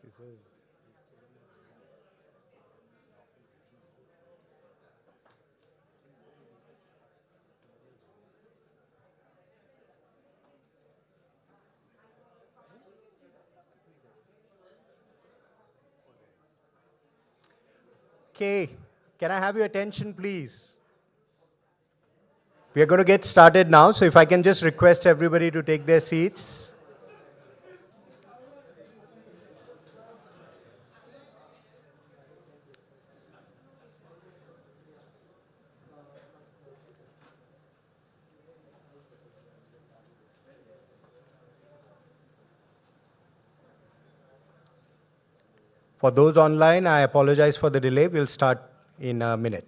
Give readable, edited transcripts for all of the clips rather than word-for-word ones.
She says, okay, can I have your attention, please? We are going to get started now, so if I can just request everybody to take their seats. For those online, I apologize for the delay. We'll start in a minute.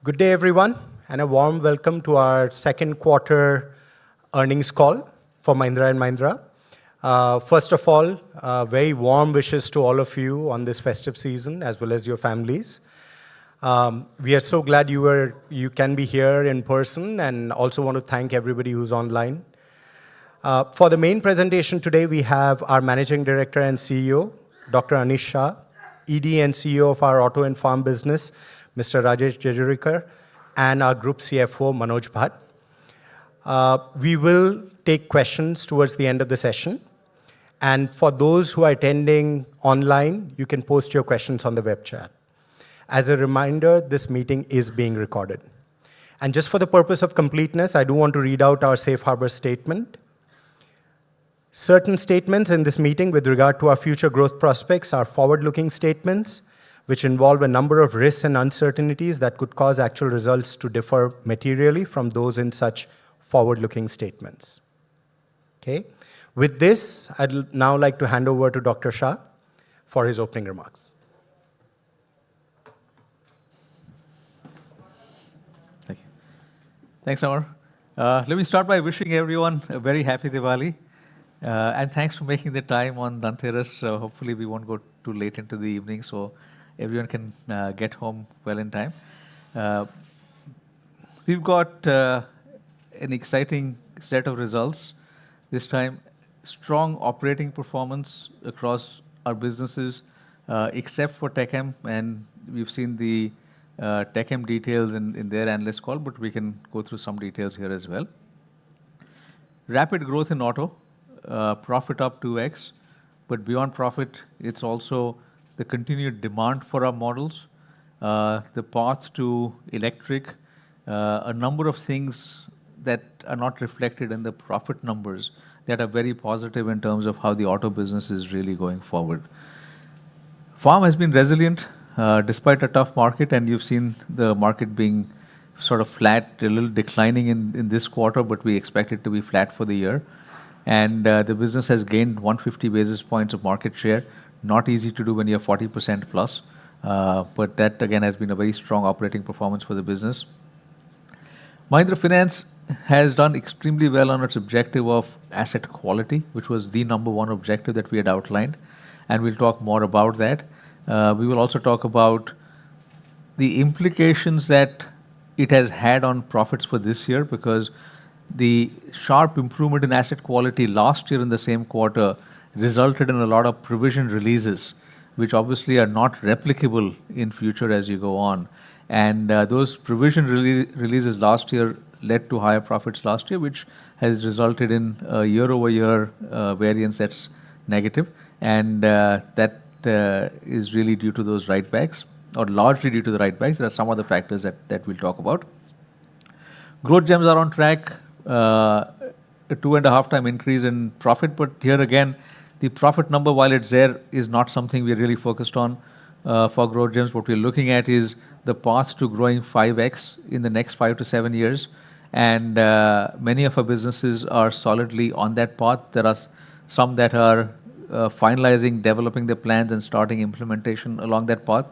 Good day, everyone, and a warm welcome to our second quarter earnings call for Mahindra & Mahindra. First of all, very warm wishes to all of you on this festive season, as well as your families. We are so glad you can be here in person, and also want to thank everybody who's online. For the main presentation today, we have our Managing Director and CEO, Dr. Anish Shah, ED and CEO of our Auto and Farm business, Mr. Rajesh Jejurikar, and our Group CFO, Manoj Bhatt. We will take questions towards the end of the session. And for those who are attending online, you can post your questions on the web chat. As a reminder, this meeting is being recorded. And just for the purpose of completeness, I do want to read out our safe harbor statement. Certain statements in this meeting with regard to our future growth prospects are forward-looking statements, which involve a number of risks and uncertainties that could cause actual results to differ materially from those in such forward-looking statements. Okay. With this, I'd now like to hand over to Dr. Shah for his opening remarks. Thank you. Thanks, Amar. Let me start by wishing everyone a very happy Diwali. And thanks for making the time on Dhanteras. Hopefully we won't go too late into the evening, so everyone can get home well in time. We've got an exciting set of results. This time, strong operating performance across our businesses, except for TechM, and we've seen the TechM details in their analyst call, but we can go through some details here as well. Rapid growth in auto, profit up 2x, but beyond profit, it's also the continued demand for our models, the path to electric, a number of things that are not reflected in the profit numbers that are very positive in terms of how the auto business is really going forward. Farm has been resilient despite a tough market, and you've seen the market being sort of flat, a little declining in this quarter, but we expect it to be flat for the year. And the business has gained 150 basis points of market share. Not easy to do when you're 40% plus, but that again has been a very strong operating performance for the business. Mahindra Finance has done extremely well on its objective of asset quality, which was the number one objective that we had outlined, and we'll talk more about that. We will also talk about the implications that it has had on profits for this year, because the sharp improvement in asset quality last year in the same quarter resulted in a lot of provision releases, which obviously are not replicable in future as you go on. And those provision releases last year led to higher profits last year, which has resulted in a year-over-year variance that's negative. And that is really due to those write-backs, or largely due to the write-backs. There are some other factors that we'll talk about. Growth gems are on track, a 2.5 time increase in profit, but here again, the profit number, while it's there, is not something we're really focused on for growth gems. What we're looking at is the path to growing 5x in the next 5 to 7 years. And many of our businesses are solidly on that path. There are some that are finalizing, developing their plans and starting implementation along that path.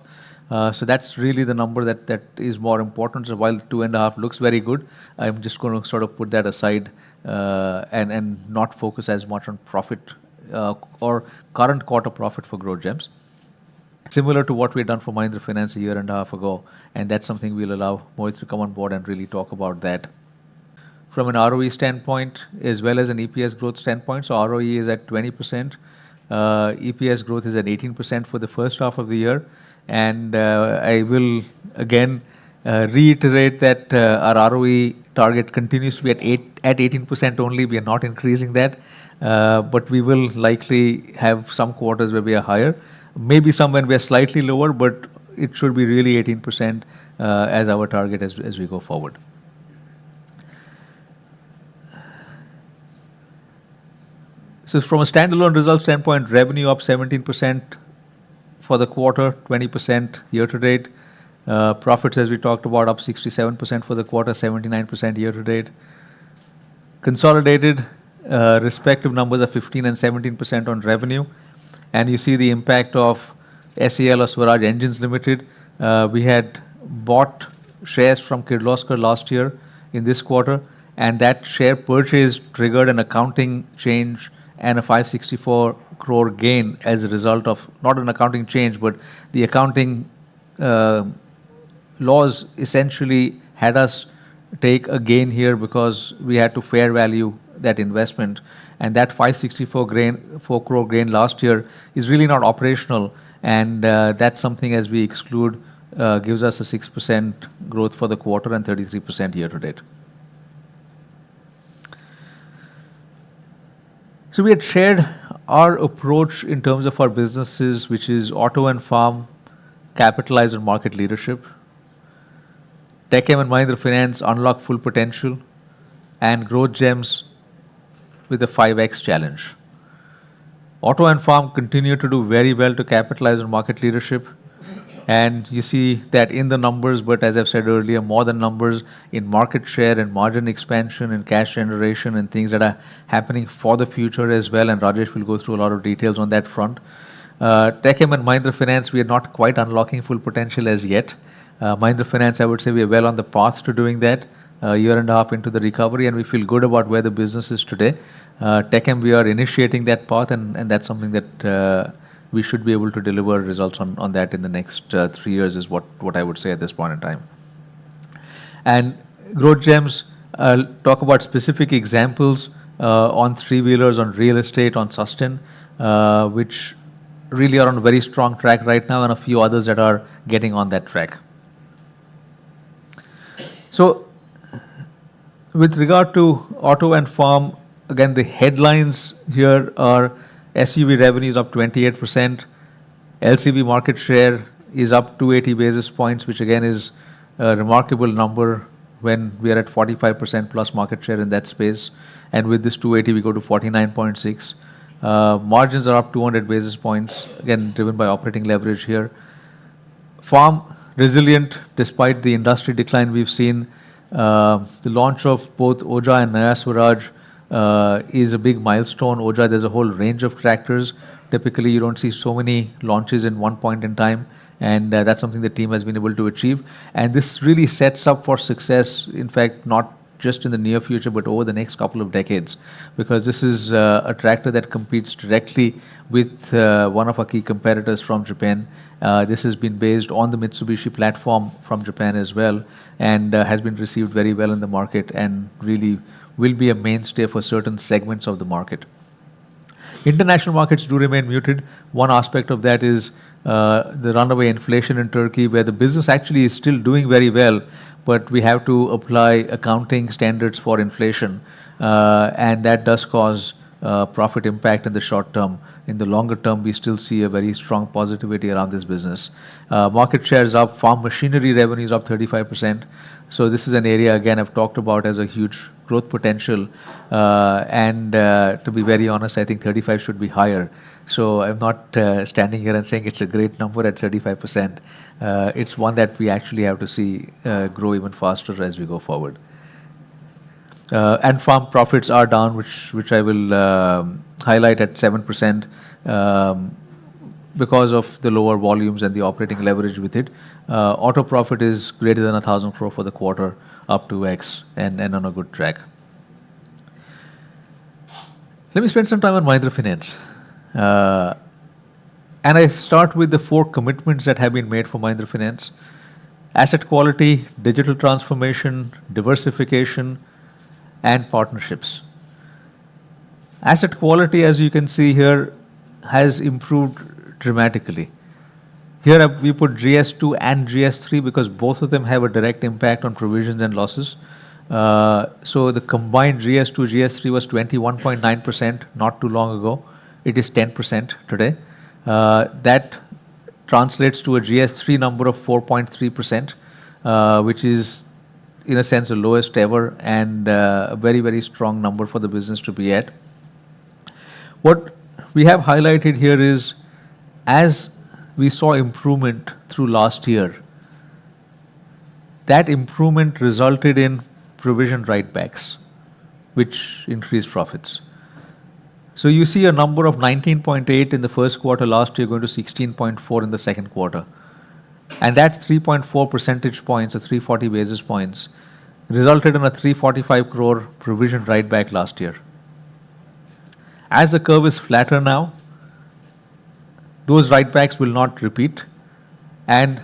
So that's really the number that is more important. So while 2.5 looks very good, I'm just going to sort of put that aside and not focus as much on profit or current quarter profit for Growth Gems. Similar to what we had done for Mahindra Finance a year and a half ago, and that's something we'll allow Mohit to come on board and really talk about that. From an ROE standpoint, as well as an EPS growth standpoint, so ROE is at 20%, EPS growth is at 18% for the first half of the year, and I will again reiterate that our ROE target continues to be at 18% only. We are not increasing that, but we will likely have some quarters where we are higher. Maybe some when we are slightly lower, but it should be really 18% as our target as we go forward. So from a standalone result standpoint, revenue up 17% for the quarter, 20% year to date. Profits, as we talked about, up 67% for the quarter, 79% year to date. Consolidated respective numbers are 15 and 17% on revenue. And you see the impact of SEL or Swaraj Engines Limited. We had bought shares from Kirloskar last year in this quarter, and that share purchase triggered an accounting change and a 564 crore gain as a result of, not an accounting change, but the accounting laws essentially had us take a gain here because we had to fair value that investment. And that 4 crore gain last year is really not operational. And that's something, as we exclude, gives us a 6% growth for the quarter and 33% year to date. So we had shared our approach in terms of our businesses, which is auto and farm, capitalize on market leadership. TechM and Mahindra Finance unlock full potential, and Growth Gems with a 5x challenge. Auto and farm continue to do very well to capitalize on market leadership. And you see that in the numbers, but as I've said earlier, more than numbers in market share and margin expansion and cash generation and things that are happening for the future as well. And Rajesh will go through a lot of details on that front. TechM and Mahindra Finance, we are not quite unlocking full potential as yet. Mahindra Finance, I would say we are well on the path to doing that, a year and a half into the recovery, and we feel good about where the business is today. TechM, we are initiating that path, and that's something that we should be able to deliver results on that in the next 3 years is what I would say at this point in time. And Growth Gems, I'll talk about specific examples on three-wheelers, on real estate, on Sustain, which really are on a very strong track right now, and a few others that are getting on that track. So with regard to auto and farm, again, the headlines here are SUV revenues up 28%, LCV market share is up 280 basis points, which again is a remarkable number when we are at 45% plus market share in that space. And with this 280, we go to 49.6. Margins are up 200 basis points, again driven by operating leverage here. Farm resilient despite the industry decline we've seen. The launch of both Oja and Naya Swaraj is a big milestone. Oja, there's a whole range of tractors. Typically, you don't see so many launches in one point in time, and that's something the team has been able to achieve. And this really sets up for success, in fact, not just in the near future, but over the next couple of decades, because this is a tractor that competes directly with one of our key competitors from Japan. This has been based on the Mitsubishi platform from Japan as well, and has been received very well in the market and really will be a mainstay for certain segments of the market. International markets do remain muted. One aspect of that is the runaway inflation in Turkey, where the business actually is still doing very well, but we have to apply accounting standards for inflation, and that does cause profit impact in the short term. In the longer term, we still see a very strong positivity around this business. Market shares up, farm machinery revenues up 35%. So this is an area, again, I've talked about as a huge growth potential. And to be very honest, I think 35 should be higher. So I'm not standing here and saying it's a great number at 35%. It's one that we actually have to see grow even faster as we go forward. And farm profits are down, which I will highlight at 7%. because of the lower volumes and the operating leverage with it. Auto profit is greater than 1,000 crore for the quarter, up to X, and on a good track. Let me spend some time on Mahindra Finance. And I start with the 4 commitments that have been made for Mahindra Finance: asset quality, digital transformation, diversification, and partnerships. Asset quality, as you can see here, has improved dramatically. Here we put GS2 and GS3 because both of them have a direct impact on provisions and losses. So the combined GS2, GS3 was 21.9% not too long ago. It is 10% today. That translates to a GS3 number of 4.3%, which is, in a sense, the lowest ever, and a very, very strong number for the business to be at. What we have highlighted here is, as we saw improvement through last year, that improvement resulted in provision write-backs, which increased profits. So you see a number of 19.8 in the first quarter last year going to 16.4 in the second quarter. And that 3.4 percentage points or 340 basis points resulted in a 345 crore provision write-back last year. As the curve is flatter now, those write-backs will not repeat. And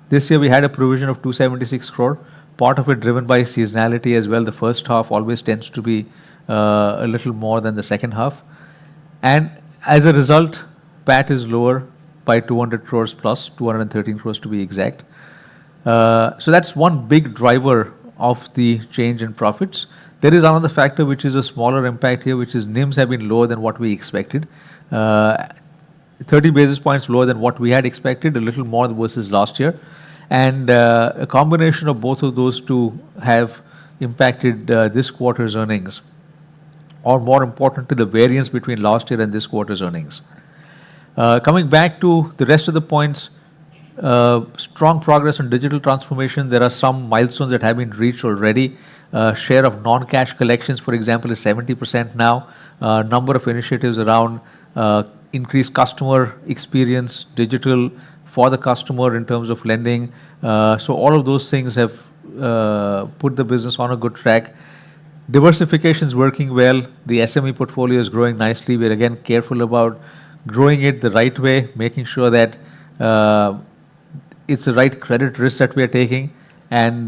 this year we had a provision of 276 crore, part of it driven by seasonality as well. The first half always tends to be a little more than the second half. And as a result, PAT is lower by 200 crores plus, 213 crores to be exact. So that's one big driver of the change in profits. There is another factor which is a smaller impact here, which is NIMs have been lower than what we expected. 30 basis points lower than what we had expected, a little more versus last year. And a combination of both of those two have impacted this quarter's earnings, or more importantly, the variance between last year and this quarter's earnings. Coming back to the rest of the points, strong progress on digital transformation. There are some milestones that have been reached already. Share of non-cash collections, for example, is 70% now. Number of initiatives around increased customer experience, digital for the customer in terms of lending. So all of those things have put the business on a good track. Diversification is working well. The SME portfolio is growing nicely. We're again careful about growing it the right way, making sure that it's the right credit risk that we are taking, and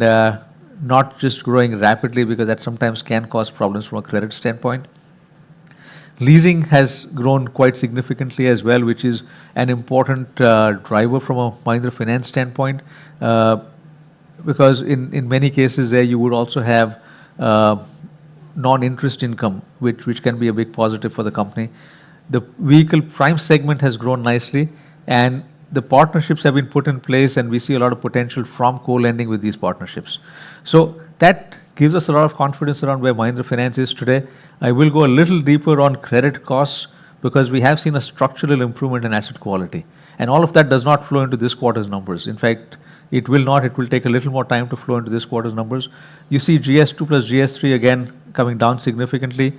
not just growing rapidly, because that sometimes can cause problems from a credit standpoint. Leasing has grown quite significantly as well, which is an important driver from a Mahindra Finance standpoint, because in many cases there you would also have non-interest income, which can be a big positive for the company. The vehicle prime segment has grown nicely, and the partnerships have been put in place, and we see a lot of potential from co-lending with these partnerships. So that gives us a lot of confidence around where Mahindra Finance is today. I will go a little deeper on credit costs, because we have seen a structural improvement in asset quality. And all of that does not flow into this quarter's numbers. In fact, it will not. It will take a little more time to flow into this quarter's numbers. You see GS2 plus GS3 again coming down significantly.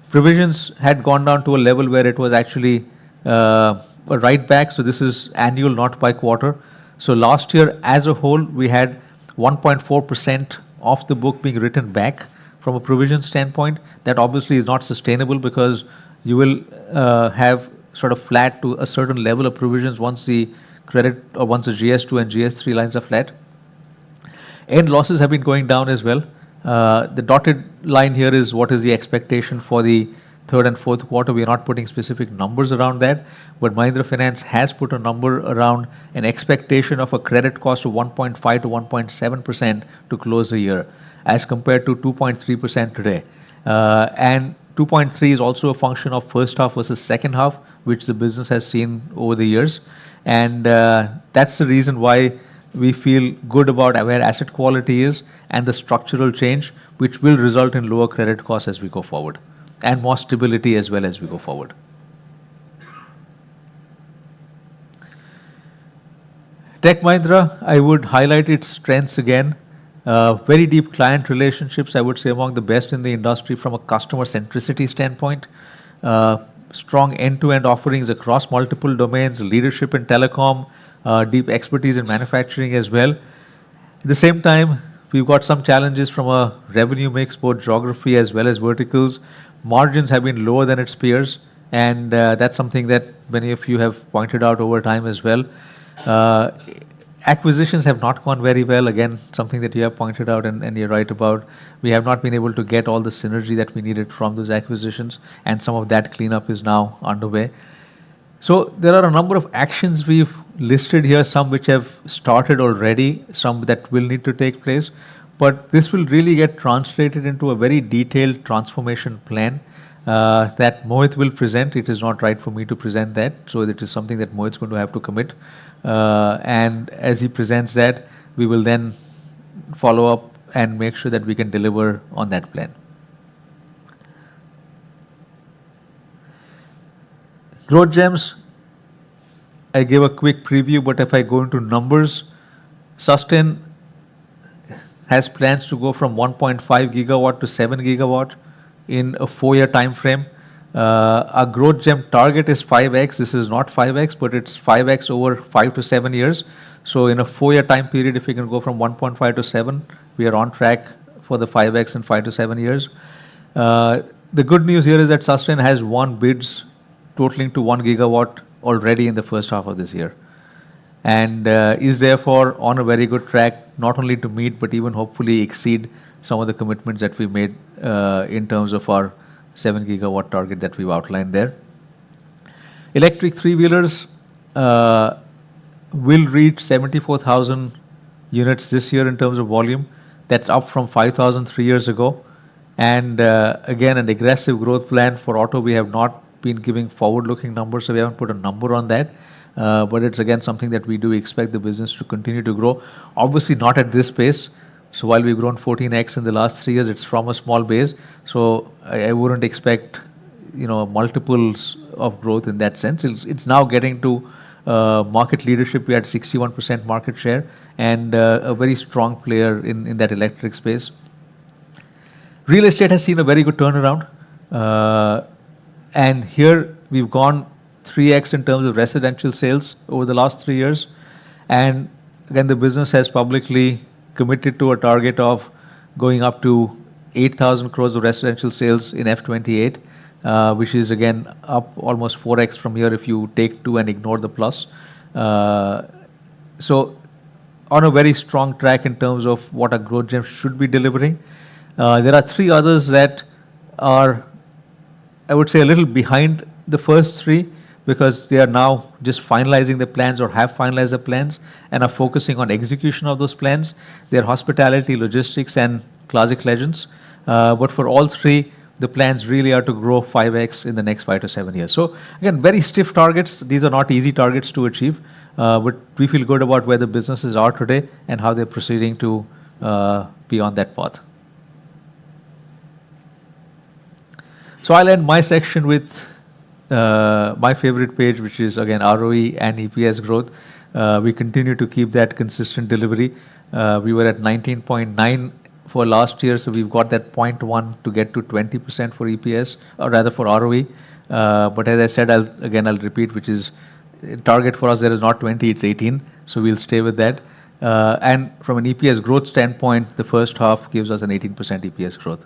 Provisions had gone down to a level where it was actually a write back. So this is annual, not by quarter. So last year as a whole, we had 1.4% of the book being written back from a provision standpoint. That obviously is not sustainable, because you will have sort of flat to a certain level of provisions once the credit, or once the GS2 and GS3 lines are flat. End losses have been going down as well. The dotted line here is what is the expectation for the third and fourth quarter. We are not putting specific numbers around that, but Mahindra Finance has put a number around an expectation of a credit cost of 1.5 to 1.7% to close the year, as compared to 2.3% today. And 2.3 is also a function of first half versus second half, which the business has seen over the years. And that's the reason why we feel good about where asset quality is and the structural change, which will result in lower credit costs as we go forward, and more stability as well as we go forward. Tech Mahindra, I would highlight its strengths again. Very deep client relationships, I would say among the best in the industry from a customer centricity standpoint. strong end-to-end offerings across multiple domains, leadership in telecom, deep expertise in manufacturing as well. At the same time, we've got some challenges from a revenue mix, both geography as well as verticals. Margins have been lower than its peers, and that's something that many of you have pointed out over time as well. Acquisitions have not gone very well. Again, something that you have pointed out and you're right about. We have not been able to get all the synergy that we needed from those acquisitions, and some of that cleanup is now underway. So there are a number of actions we've listed here, some which have started already, some that will need to take place. But this will really get translated into a very detailed transformation plan that Mohit will present. It is not right for me to present that, so it is something that Mohit's going to have to commit. And as he presents that, we will then follow up and make sure that we can deliver on that plan. Growth gems, I gave a quick preview, but if I go into numbers, Sustain has plans to go from 1.5 gigawatt to 7 gigawatt in a 4-year time frame. Our growth gem target is 5x. This is not 5x, but it's 5x over 5 to 7 years. So in a 4-year time period, if we can go from 1.5 to 7, we are on track for the 5x in 5 to 7 years. The good news here is that Sustain has won bids totaling to 1 gigawatt already in the first half of this year, and is therefore on a very good track, not only to meet but even hopefully exceed some of the commitments that we made in terms of our 7 gigawatt target that we've outlined there. Electric three-wheelers will reach 74,000 units this year in terms of volume. That's up from 5,000 3 years ago. And again, an aggressive growth plan for auto. We have not been giving forward-looking numbers, so we haven't put a number on that. But it's again something that we do expect the business to continue to grow. Obviously not at this pace. So while we've grown 14x in the last 3 years, it's from a small base. So I wouldn't expect, multiples of growth in that sense. It's now getting to market leadership. We had 61% market share and a very strong player in that electric space. Real estate has seen a very good turnaround. And here we've gone 3x in terms of residential sales over the last 3 years. And again, the business has publicly committed to a target of going up to 8,000 crores of residential sales in F28, which is again up almost 4x from here if you take 2 and ignore the plus. So on a very strong track in terms of what our growth gems should be delivering. There are 3 others that are, I would say, a little behind the first 3 because they are now just finalizing the plans or have finalized the plans and are focusing on execution of those plans. They're hospitality, logistics, and Classic Legends. But for all 3, the plans really are to grow 5x in the next 5 to 7 years. So again, very stiff targets. These are not easy targets to achieve, but we feel good about where the businesses are today and how they're proceeding to be on that path. So I'll end my section with my favorite page, which is again ROE and EPS growth. We continue to keep that consistent delivery. We were at 19.9 for last year, so we've got that 0.1 to get to 20% for EPS, or rather for ROE. But as I said, I'll repeat, which is target for us there is not 20, it's 18. So we'll stay with that. And from an EPS growth standpoint, the first half gives us an 18% EPS growth.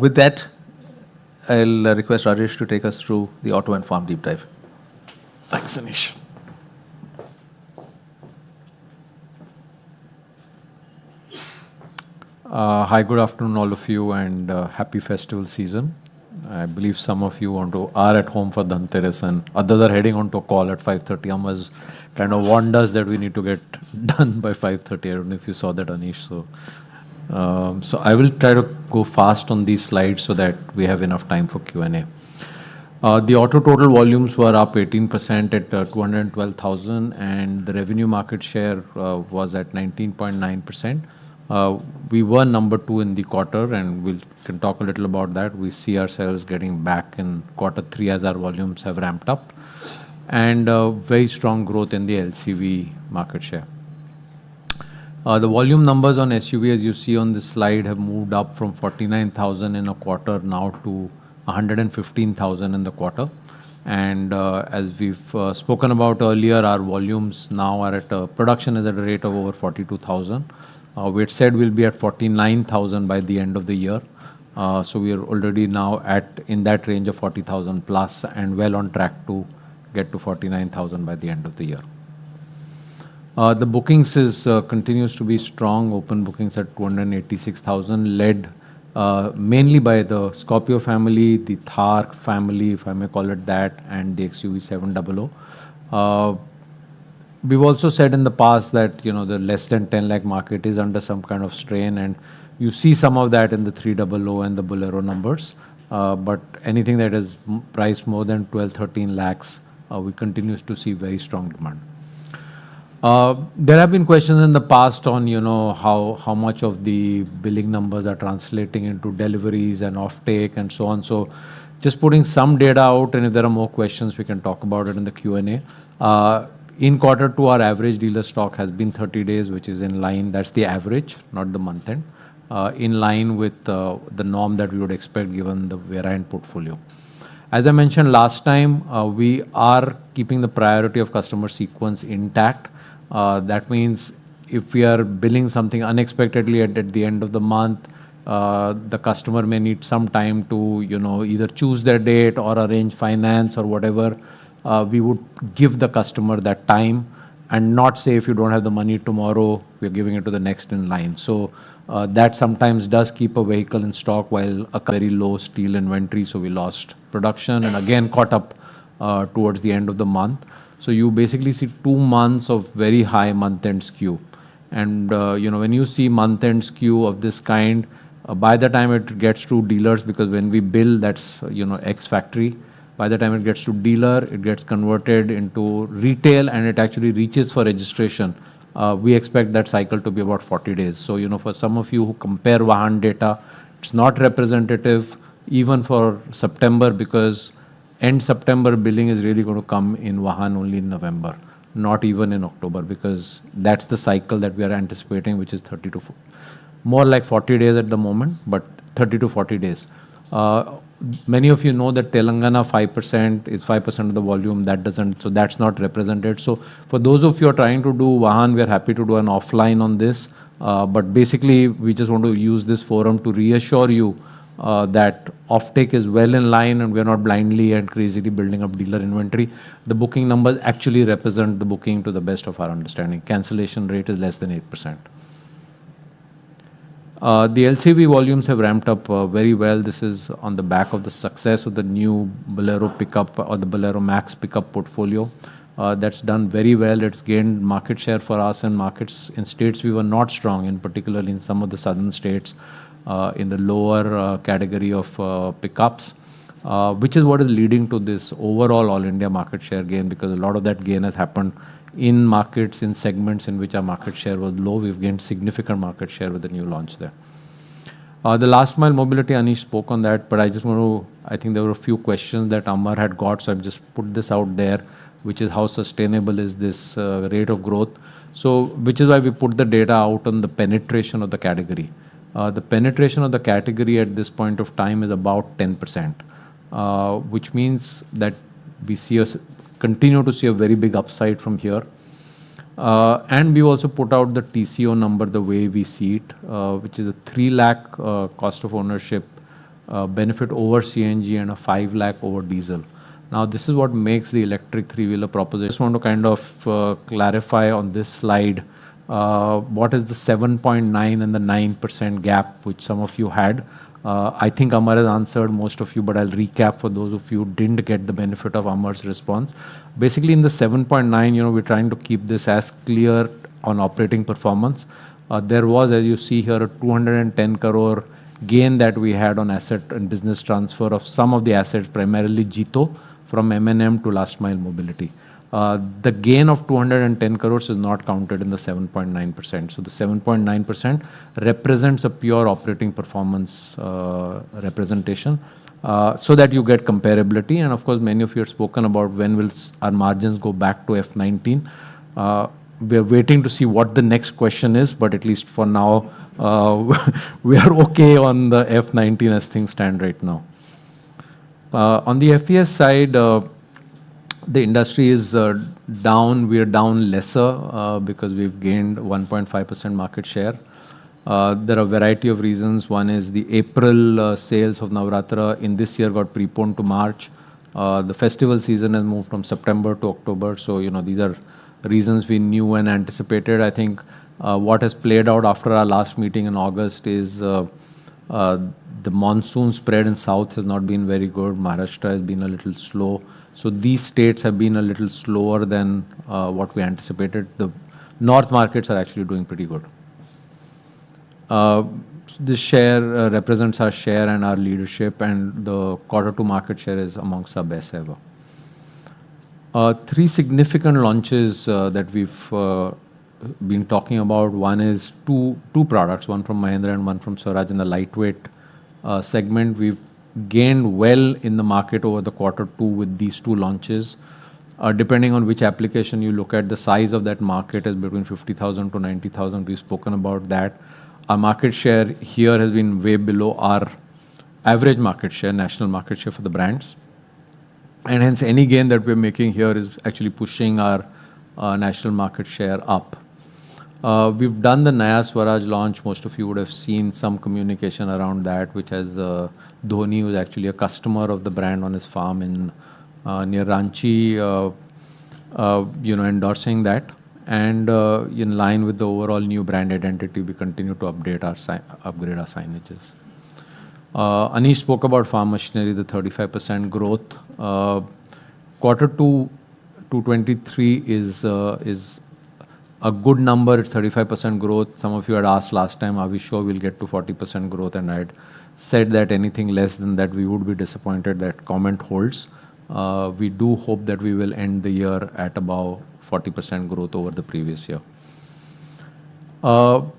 With that, I'll request Rajesh to take us through the auto and farm deep dive. Thanks, Anish. Hi, good afternoon, all of you, and happy festival season. I believe some of you are at home for Dhanteras, and others are heading on to a call at 5:30. Amaz kind of warned us that we need to get done by 5:30. I don't know if you saw that, Anish. So I will try to go fast on these slides so that we have enough time for Q&A. The auto total volumes were up 18% at 212,000, and the revenue market share was at 19.9%. We were number 2 in the quarter, and we can talk a little about that. We see ourselves getting back in quarter 3 as our volumes have ramped up, and very strong growth in the LCV market share. The volume numbers on SUV, as you see on this slide, have moved up from 49,000 in a quarter now to 115,000 in the quarter. And as we've spoken about earlier, our volumes now are at production is at a rate of over 42,000. We had said we'll be at 49,000 by the end of the year. So we are already now in that range of 40,000 plus and well on track to get to 49,000 by the end of the year. The bookings continues to be strong. Open bookings at 286,000, led mainly by the Scorpio family, the Thar family, if I may call it that, and the XUV 700. We've also said in the past that the less than 10 lakh market is under some kind of strain, and you see some of that in the 300 and the Bolero numbers. But anything that is priced more than 12-13 lakhs, we continues to see very strong demand. There have been questions in the past on how much of the billing numbers are translating into deliveries and offtake and so on. So just putting some data out, and if there are more questions, we can talk about it in the Q&A. In Q2, our average dealer stock has been 30 days, which is in line. That's the average, not the month end. In line with the norm that we would expect given the variant portfolio. As I mentioned last time, we are keeping the priority of customer sequence intact. That means if we are billing something unexpectedly at the end of the month, the customer may need some time to either choose their date or arrange finance or whatever. We would give the customer that time and not say if you don't have the money tomorrow, we're giving it to the next in line. So that sometimes does keep a vehicle in stock while a very low steel inventory. So we lost production and again caught up towards the end of the month. So you basically see 2 months of very high month-end skew. And when you see month-end skew of this kind, by the time it gets to dealers, because when we bill, that's X factory. By the time it gets to dealer, it gets converted into retail and it actually reaches for registration. We expect that cycle to be about 40 days. So for some of you who compare Vahan data, it's not representative even for September, because end September billing is really going to come in Vahan only in November, not even in October, because that's the cycle that we are anticipating, which is 30 to more like 40 days at the moment, but 30 to 40 days. Many of you know that Telangana 5% is 5% of the volume. So that's not represented. So for those of you who are trying to do Vahan, we are happy to do an offline on this. But basically, we just want to use this forum to reassure you that offtake is well in line and we are not blindly and crazily building up dealer inventory. The booking numbers actually represent the booking to the best of our understanding. Cancellation rate is less than 8%. The LCV volumes have ramped up very well. This is on the back of the success of the new Bolero pickup or the Bolero Max pickup portfolio. That's done very well. It's gained market share for us in markets in states we were not strong in, particularly in some of the southern states in the lower category of pickups, which is what is leading to this overall all India market share gain, because a lot of that gain has happened in markets, in segments in which our market share was low. We've gained significant market share with the new launch there. The last mile mobility, Anish spoke on that, but I think there were a few questions that Amar had got, so I've just put this out there, which is how sustainable is this rate of growth. So, which is why we put the data out on the penetration of the category. The penetration of the category at this point of time is about 10%, which means that we continue to see a very big upside from here. And we also put out the TCO number the way we see it, which is a 3 lakh cost of ownership benefit over CNG and a 5 lakh over diesel. Now, this is what makes the electric three-wheeler proposition. I just want to kind of clarify on this slide what is the 7.9 and the 9% gap, which some of you had. I think Amar has answered most of you, but I'll recap for those of you who didn't get the benefit of Amar's response. Basically, in the 7.9, we're trying to keep this as clear on operating performance. There was, as you see here, a 210 crore gain that we had on asset and business transfer of some of the assets, primarily Jito, from M&M to last mile mobility. The gain of 210 crores is not counted in the 7.9%. So the 7.9% represents a pure operating performance representation so that you get comparability. And of course, many of you have spoken about when will our margins go back to F19. We are waiting to see what the next question is, but at least for now, we are okay on the F19 as things stand right now. On the FES side, The industry is down. We are down lesser because we've gained 1.5% market share. There are a variety of reasons. One is the April sales of Navratra in this year got preponed to March. The festival season has moved from September to October. So, these are reasons we knew and anticipated. I think what has played out after our last meeting in August is the monsoon spread in South has not been very good. Maharashtra has been a little slow. So these states have been a little slower than what we anticipated. The North markets are actually doing pretty good. This share represents our share and our leadership, and the Q2 market share is amongst our best ever. Three significant launches that we've been talking about. One is two products, one from Mahindra and one from Swaraj in the lightweight segment. We've gained well in the market over the Q2 with these two launches. Depending on which application you look at, the size of that market is between 50,000 to 90,000. We've spoken about that. Our market share here has been way below our average market share, national market share for the brands. And hence any gain that we're making here is actually pushing our national market share up. We've done the Naya Swaraj launch. Most of you would have seen some communication around that, which has Dhoni, who's actually a customer of the brand on his farm in near Ranchi, endorsing that. And in line with the overall new brand identity, we continue to upgrade our signages. Anish spoke about farm machinery, the 35% growth. Q2 223 is a good number. It's 35% growth. Some of you had asked last time, are we sure we'll get to 40% growth? And I had said that anything less than that, we would be disappointed. That comment holds. We do hope that we will end the year at about 40% growth over the previous year. Manoj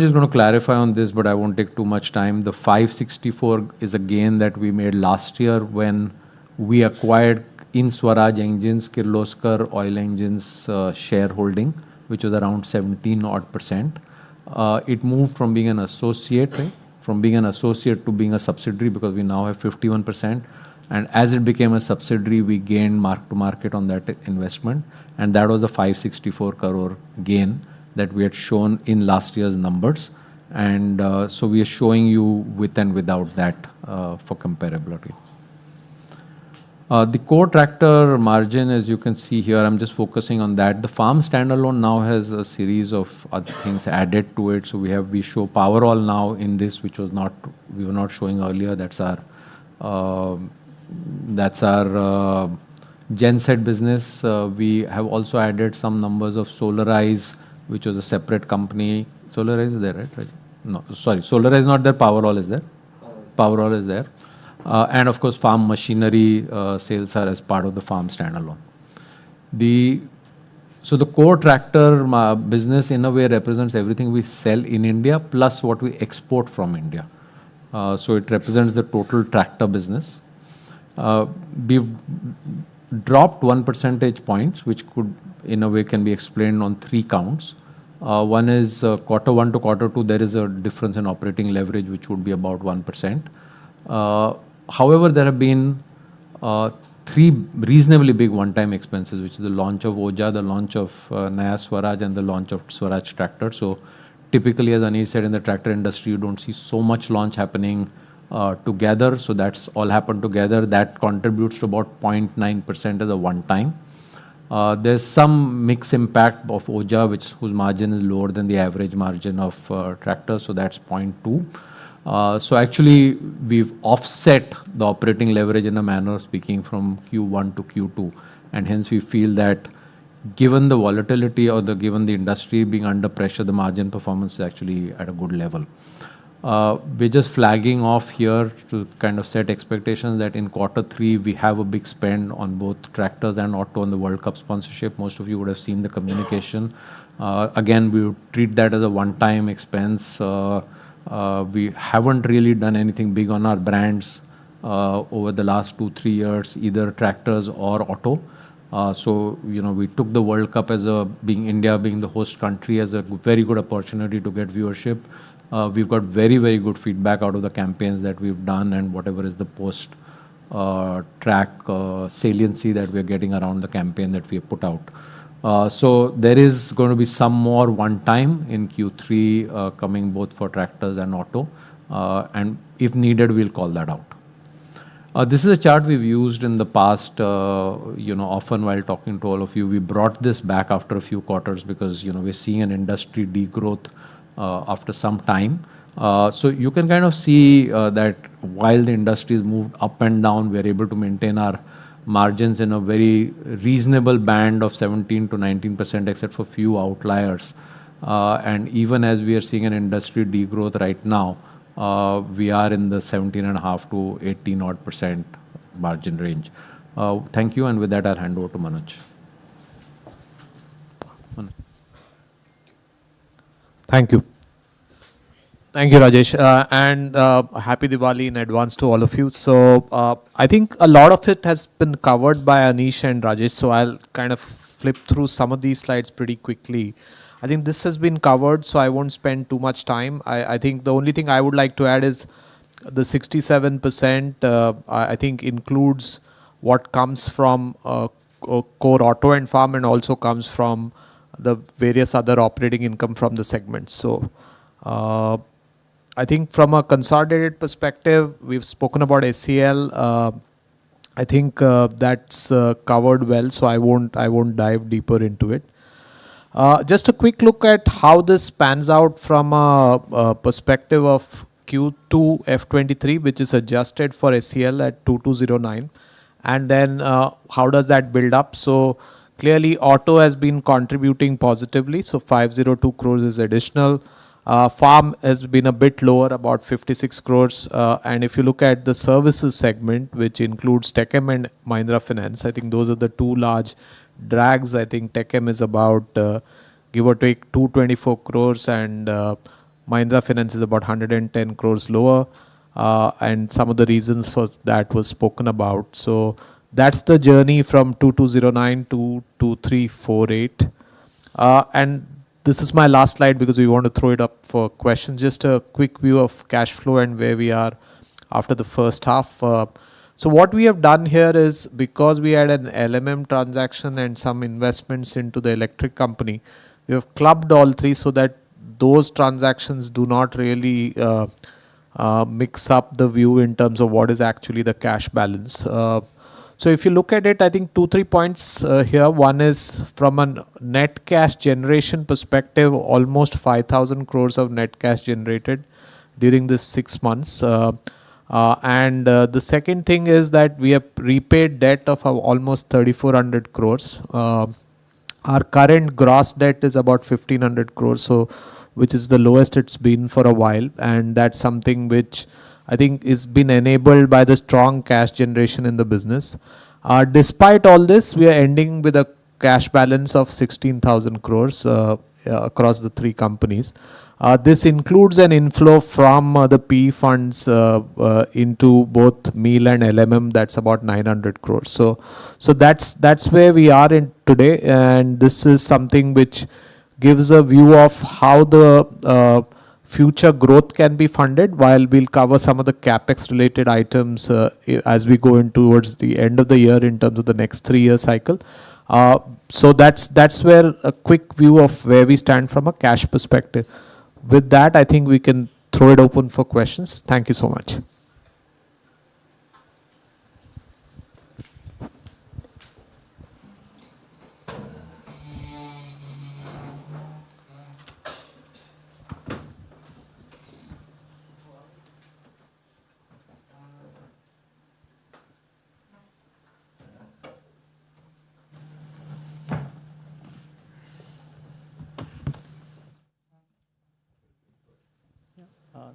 is going to clarify on this, but I won't take too much time. The 564 is a gain that we made last year when we acquired in Swaraj Engines, Kirloskar Oil Engines shareholding, which was around 17%. It moved from being an associate, right? From being an associate to being a subsidiary, because we now have 51%. And as it became a subsidiary, we gained mark to market on that investment. And that was the 564 crore gain that we had shown in last year's numbers. And so we are showing you with and without that for comparability. The core tractor margin, as you can see here, I'm just focusing on that. The farm standalone now has a series of other things added to it. So we show Powerall now in this, which was not, we were not showing earlier. That's our genset business. We have also added some numbers of Solarize, which was a separate company. Solarize is there, right? No, sorry, Solarize is not there. Powerall is there. Powerall is there. And of course, farm machinery sales are as part of the farm standalone. So the core tractor business in a way represents everything we sell in India plus what we export from India. So it represents the total tractor business. We've dropped 1 percentage points, which could in a way can be explained on 3 counts. One is Q1 to Q2, there is a difference in operating leverage, which would be about 1%. However, there have been 3 reasonably big one-time expenses, which is the launch of Oja, the launch of Naya Swaraj, and the launch of Swaraj tractor. So typically, as Anish said, in the tractor industry, you don't see so much launch happening together. So that's all happened together. That contributes to about 0.9% as a one-time. There's some mix impact of Oja, whose margin is lower than the average margin of tractors. So that's 0.2. So actually, we've offset the operating leverage in a manner of speaking from Q1 to Q2. And hence we feel that given the volatility or given the industry being under pressure, the margin performance is actually at a good level. We're just flagging off here to kind of set expectations that in Q3, we have a big spend on both tractors and auto on the World Cup sponsorship. Most of you would have seen the communication. Again, we would treat that as a one-time expense. We haven't really done anything big on our brands over the last 2-3 years, either tractors or auto. So, we took the World Cup as India being the host country as a very good opportunity to get viewership. We've got very, very good feedback out of the campaigns that we've done and whatever is the post track saliency that we're getting around the campaign that we have put out. So there is going to be some more one time in Q3 coming both for tractors and auto. And if needed, we'll call that out. This is a chart we've used in the past, often while talking to all of you. We brought this back after a few quarters because, we're seeing an industry degrowth after some time. So you can kind of see that while the industry has moved up and down, we're able to maintain our margins in a very reasonable band of 17 to 19%, except for few outliers. And even as we are seeing an industry degrowth right now, we are in the 17.5 to 18 odd % margin range. Thank you, and with that, I'll hand over to Manoj. Thank you. Thank you, Rajesh. And happy Diwali in advance to all of you. So I think a lot of it has been covered by Anish and Rajesh. So I'll kind of flip through some of these slides pretty quickly. I think this has been covered, so I won't spend too much time. I think the only thing I would like to add is the 67%, I think includes what comes from core auto and farm, and also comes from the various other operating income from the segments. So I think from a consolidated perspective, we've spoken about SCL. I think that's covered well, so I won't dive deeper into it. Just a quick look at how this pans out from a perspective of Q2F23, which is adjusted for SCL at 2209. And then how does that build up? So clearly auto has been contributing positively. So 502 crores is additional. Farm has been a bit lower, about 56 crores. And if you look at the services segment, which includes TechM and Mahindra Finance, I think those are the two large drags. I think TechM is about, give or take, 224 crores, and Mahindra Finance is about 110 crores lower. And some of the reasons for that was spoken about. So that's the journey from 2209 to 2348. And this is my last slide because we want to throw it up for questions. Just a quick view of cash flow and where we are after the first half. So what we have done here is, because we had an LMM transaction and some investments into the electric company, we have clubbed all three so that those transactions do not really mix up the view in terms of what is actually the cash balance. So if you look at it, I think 2-3 points here. One is from a net cash generation perspective, almost 5,000 crores of net cash generated during this 6 months. And the second thing is that we have repaid debt of almost 3,400 crores. Our current gross debt is about 1,500 crores, so which is the lowest it's been for a while. And that's something which I think is been enabled by the strong cash generation in the business. Despite all this, we are ending with a cash balance of 16,000 crores across the three companies. This includes an inflow from the PE funds into both MEAL and LMM. That's about 900 crores. So that's where we are in today, and this is something which gives a view of how the future growth can be funded, while we'll cover some of the capex related items as we go in towards the end of the year in terms of the next 3-year cycle. So that's where a quick view of where we stand from a cash perspective. With that, I think we can throw it open for questions. Thank you so much.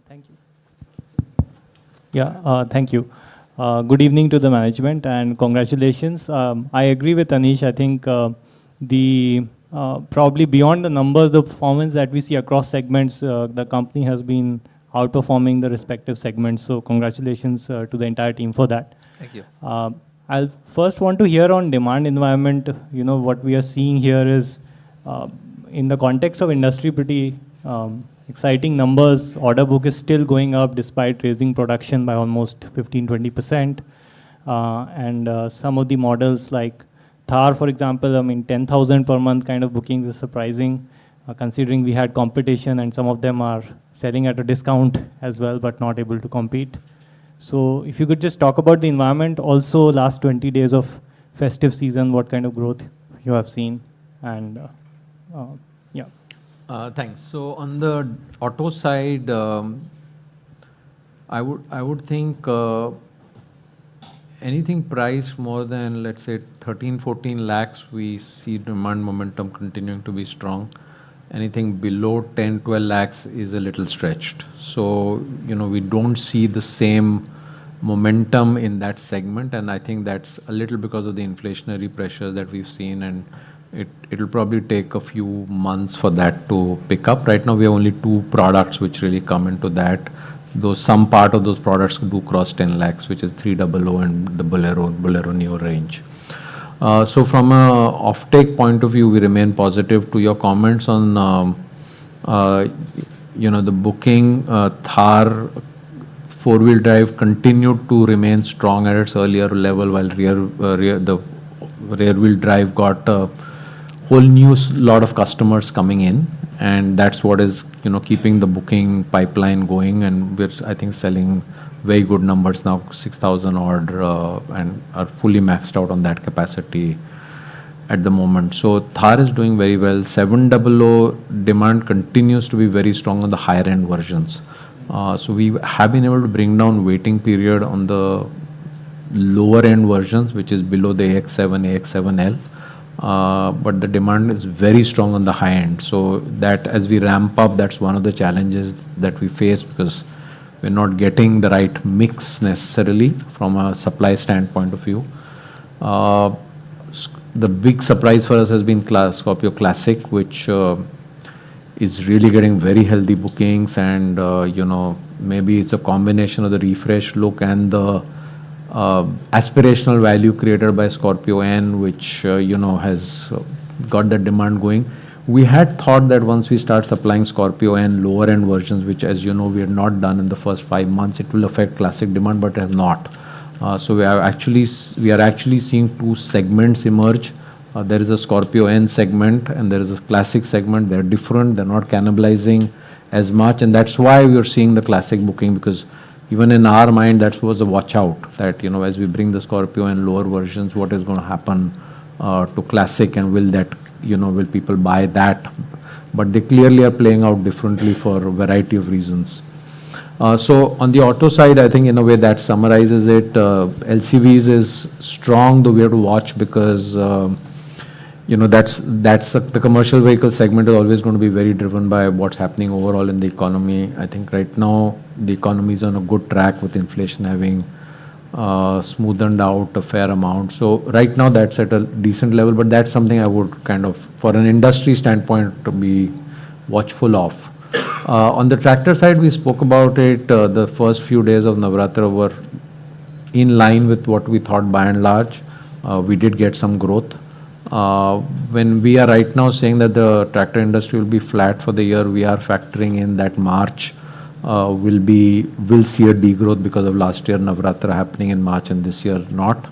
Thank you. Yeah, thank you. Good evening to the management and congratulations. I agree with Anish. I think the probably beyond the numbers, the performance that we see across segments, the company has been outperforming the respective segments. So congratulations to the entire team for that. Thank you. I'll first want to hear on demand environment. You know, what we are seeing here is in the context of industry, pretty exciting numbers. Order book is still going up despite raising production by almost 15-20%. And some of the models like Thar, for example, I mean, 10,000 per month kind of bookings is surprising, considering we had competition and some of them are selling at a discount as well, but not able to compete. So if you could just talk about the environment, also last 20 days of festive season, what kind of growth you have seen, and yeah. Thanks. So on the auto side, I would think anything priced more than, let's say, 13-14 lakhs, we see demand momentum continuing to be strong. Anything below 10-12 lakhs is a little stretched. So, we don't see the same momentum in that segment, and I think that's a little because of the inflationary pressures that we've seen, and it'll probably take a few months for that to pick up. Right now, we have only 2 products which really come into that. Though some part of those products do cross 10 lakhs, which is 300 and the Bolero Neo range. So from a offtake point of view, we remain positive. To your comments on, the booking, Thar 4-wheel drive continued to remain strong at its earlier level, while the rear-wheel drive got a whole new lot of customers coming in, and that's what is keeping the booking pipeline going, and we're, I think, selling very good numbers now, 6,000 odd, and are fully maxed out on that capacity at the moment. So Thar is doing very well. 700 demand continues to be very strong on the higher end versions. So we have been able to bring down waiting period on the lower end versions, which is below the AX7, AX7L. But the demand is very strong on the high end. So that as we ramp up, that's one of the challenges that we face, because we're not getting the right mix necessarily from a supply standpoint of view. The big surprise for us has been Scorpio Classic, which is really getting very healthy bookings, and maybe it's a combination of the refresh look and the aspirational value created by Scorpio N, which has got the demand going. We had thought that once we start supplying Scorpio N lower end versions, which, as you know, we had not done in the first 5 months, it will affect classic demand, but it has not. So we are actually seeing 2 segments emerge. There is a Scorpio N segment and there is a classic segment. They're different. They're not cannibalizing as much, and that's why we are seeing the classic booking, because even in our mind, that was a watch out that, as we bring the Scorpio and lower versions, what is going to happen to classic, and will people buy that? But they clearly are playing out differently for a variety of reasons. So on the auto side, I think in a way that summarizes it. LCVs is strong, though we have to watch, because that's the commercial vehicle segment is always going to be very driven by what's happening overall in the economy. I think right now the economy is on a good track with inflation having smoothened out a fair amount. So right now that's at a decent level, but that's something I would kind of, for an industry standpoint, to be watchful of. On the tractor side, we spoke about it. The first few days of Navratra were in line with what we thought by and large. We did get some growth. When we are right now saying that the tractor industry will be flat for the year, we are factoring in that March will see a degrowth because of last year Navratra happening in March and this year not.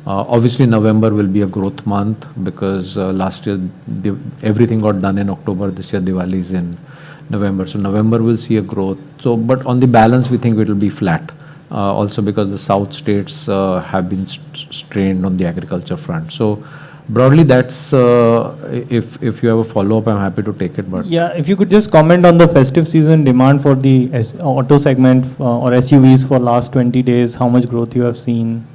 Obviously November will be a growth month, because last year everything got done in October. This year Diwali is in November, so November will see a growth. So, but on the balance, we think it will be flat. Also because the south states have been strained on the agriculture front. So broadly, that's if you have a follow-up, I'm happy to take it. But yeah, if you could just comment on the festive season demand for the auto segment or SUVs for last 20 days, how much growth you have seen?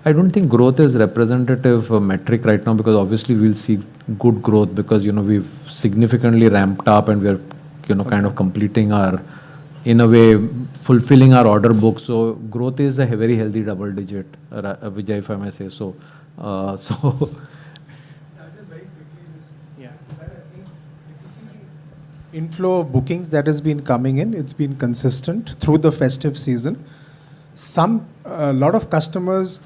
I don't think growth is representative metric right now, because obviously we'll see good growth because we've significantly ramped up and we're kind of completing our, in a way, fulfilling our order book. So growth is a very healthy double digit, Vijay, if I may say so. Just very quickly, I think if you see the inflow of bookings that has been coming in, it's been consistent through the festive season. A lot of customers,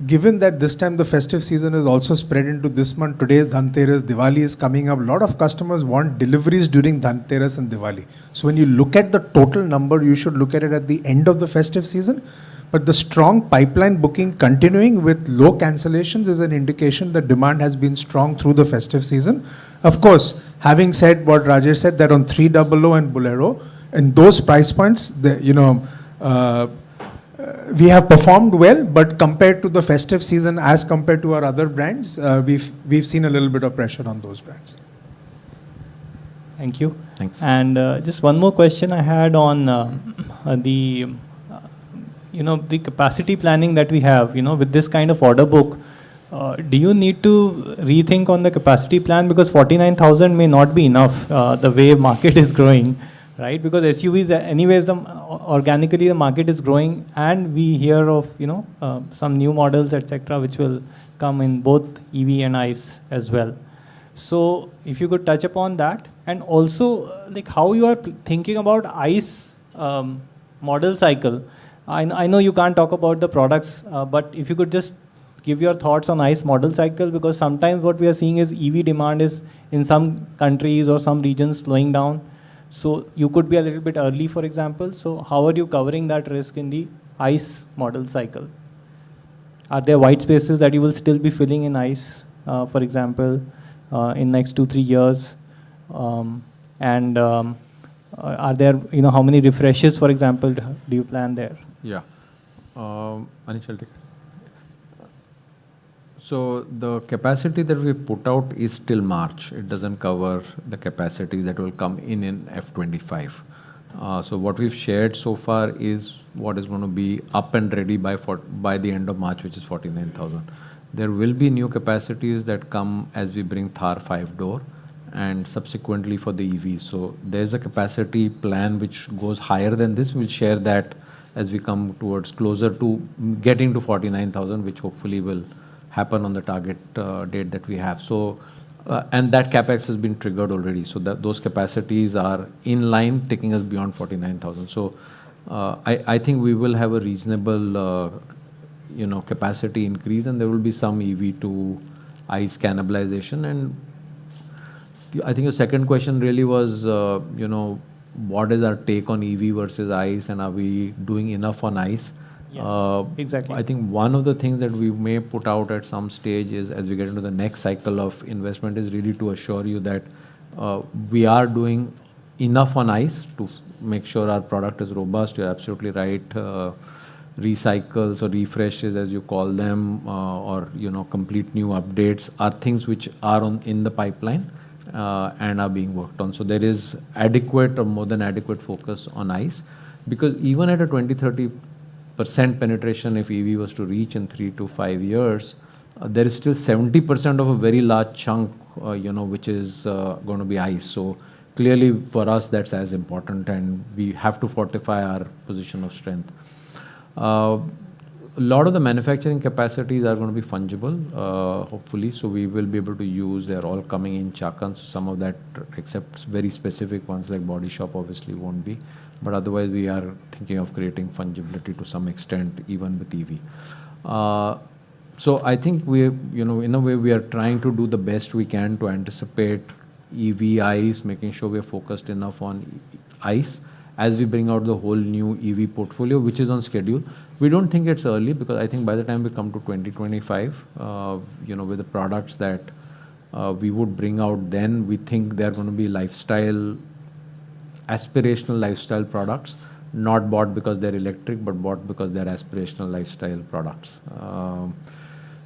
given that this time the festive season is also spread into this month, today is Dhanteras, Diwali is coming up, a lot of customers want deliveries during Dhanteras and Diwali. So when you look at the total number, you should look at it at the end of the festive season. But the strong pipeline booking continuing with low cancellations is an indication that demand has been strong through the festive season. Of course, having said what Rajesh said, that on 300 and Bolero, in those price points, we have performed well, but compared to the festive season, as compared to our other brands, we've seen a little bit of pressure on those brands. Thank you. Thanks. And just one more question I had on the capacity planning that we have. With this kind of order book, do you need to rethink on the capacity plan, because 49,000 may not be enough the way market is growing, right? Because SUVs, anyways, organically the market is growing, and we hear of some new models, etc., which will come in both EV and ICE as well. So if you could touch upon that, and also like how you are thinking about ICE model cycle. I know you can't talk about the products, but if you could just give your thoughts on ICE model cycle, because sometimes what we are seeing is EV demand is in some countries or some regions slowing down. So you could be a little bit early, for example. So how are you covering that risk in the ICE model cycle? Are there white spaces that you will still be filling in ICE, for example, in next 2-3 years? Are there, how many refreshes, for example, do you plan there? Yeah. Anish, I'll take it. So the capacity that we put out is till March. It doesn't cover the capacity that will come in F25. So what we've shared so far is what is going to be up and ready by the end of March, which is 49,000. There will be new capacities that come as we bring Thar 5-door and subsequently for the EVs. So there's a capacity plan which goes higher than this. We'll share that as we come towards closer to getting to 49,000, which hopefully will happen on the target date that we have. So, and that capex has been triggered already. So that those capacities are in line, taking us beyond 49,000. So I think we will have a reasonable, capacity increase, and there will be some EV to ICE cannibalization. And I think your second question really was, what is our take on EV versus ICE, and are we doing enough on ICE? Yes, exactly. I think one of the things that we may put out at some stage is, as we get into the next cycle of investment, is really to assure you that we are doing enough on ICE to make sure our product is robust. You're absolutely right. Recycles or refreshes, as you call them, or complete new updates are things which are in the pipeline and are being worked on. So there is adequate or more than adequate focus on ICE, because even at a 20-30% penetration, if EV was to reach in 3 to 5 years, there is still 70% of a very large chunk, which is going to be ICE. So clearly for us, that's as important, and we have to fortify our position of strength. A lot of the manufacturing capacities are going to be fungible, hopefully. So we will be able to use, they're all coming in Chakan. So some of that, except very specific ones like body shop, obviously won't be. But otherwise, we are thinking of creating fungibility to some extent, even with EV. So I think we, in a way, we are trying to do the best we can to anticipate EV, ICE, making sure we are focused enough on ICE as we bring out the whole new EV portfolio, which is on schedule. We don't think it's early, because I think by the time we come to 2025, with the products that we would bring out then, we think they're going to be aspirational lifestyle products, not bought because they're electric, but bought because they're aspirational lifestyle products.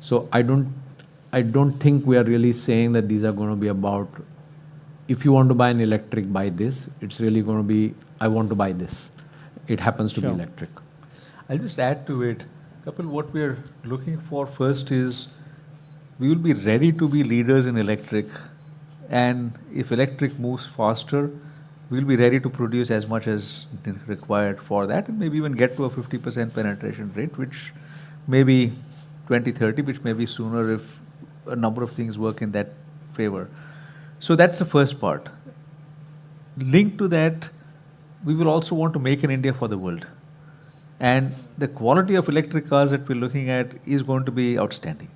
So I don't think we are really saying that these are going to be about, if you want to buy an electric, buy this. It's really going to be, I want to buy this. It happens to be electric. I'll just add to it. Kapil, what we're looking for first is we will be ready to be leaders in electric. And if electric moves faster, we'll be ready to produce as much as required for that, and maybe even get to a 50% penetration rate, which may be 2030, which may be sooner if a number of things work in that favor. So that's the first part. Linked to that, we will also want to make in India for the world. And the quality of electric cars that we're looking at is going to be outstanding.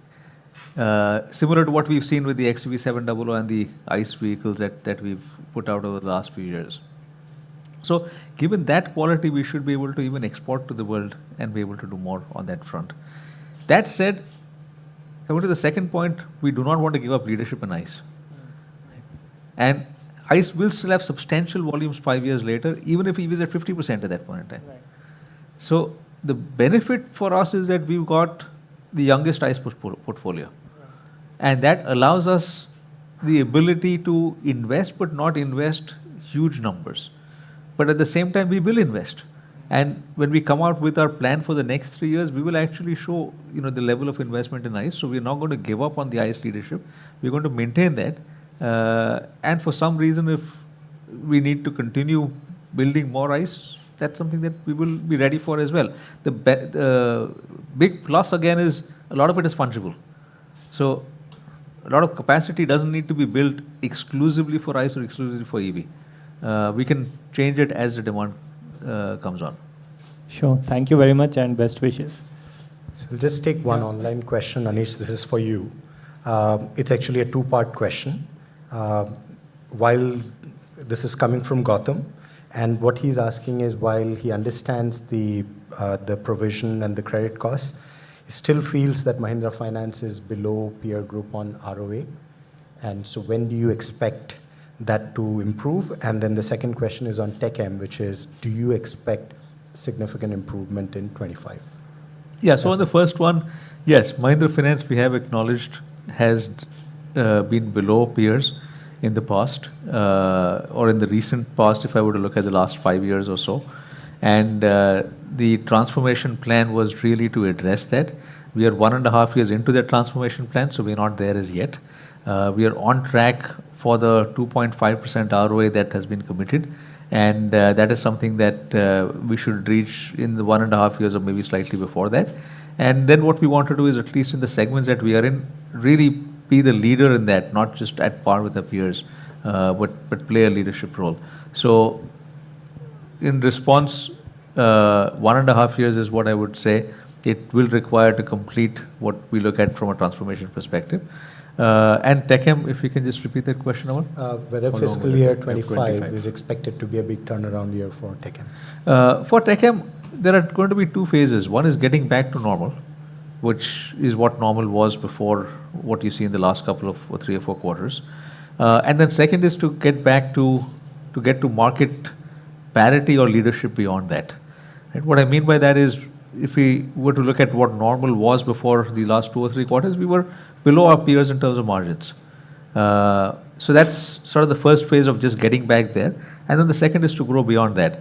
Similar to what we've seen with the XUV700 and the ICE vehicles that we've put out over the last few years. So given that quality, we should be able to even export to the world and be able to do more on that front. That said, coming to the second point, we do not want to give up leadership in ICE. And ICE will still have substantial volumes 5 years later, even if EV is at 50% at that point in time. Right. So the benefit for us is that we've got the youngest ICE portfolio. Right. And that allows us the ability to invest, but not invest huge numbers. But at the same time, we will invest. And when we come out with our plan for the next 3 years, we will actually show, the level of investment in ICE. So we're not going to give up on the ICE leadership. We're going to maintain that. And for some reason, if we need to continue building more ICE, that's something that we will be ready for as well. The big plus again is a lot of it is fungible. So a lot of capacity doesn't need to be built exclusively for ICE or exclusively for EV. We can change it as the demand comes on. Sure. Thank you very much and best wishes. So we'll just take one online question. Anish, this is for you. It's actually a two-part question. While this is coming from Gautam, and what he's asking is, while he understands the provision and the credit costs, he still feels that Mahindra Finance is below peer group on ROA. And so when do you expect that to improve? And then the second question is on TechM, which is, do you expect significant improvement in 25? Yeah, so on the first one, yes, Mahindra Finance, we have acknowledged, has been below peers in the past, or in the recent past, if I were to look at the last 5 years or so. And the transformation plan was really to address that. We are 1.5 years into that transformation plan, so we're not there as yet. We are on track for the 2.5% ROA that has been committed. And that is something that we should reach in the 1.5 years or maybe slightly before that. And then what we want to do is, at least in the segments that we are in, really be the leader in that, not just at par with our peers, but play a leadership role. So in response, 1.5 years is what I would say it will require to complete what we look at from a transformation perspective. And TechM, if you can just repeat that question, Aman. Whether fiscal year 25 is expected to be a big turnaround year for TechM. For TechM, there are going to be two phases. One is getting back to normal, which is what normal was before what you see in the last couple of 3 or 4 quarters. And then second is to get back to get to market parity or leadership beyond that. And what I mean by that is, if we were to look at what normal was before the last 2 or 3 quarters, we were below our peers in terms of margins. So that's sort of the first phase of just getting back there. And then the second is to grow beyond that.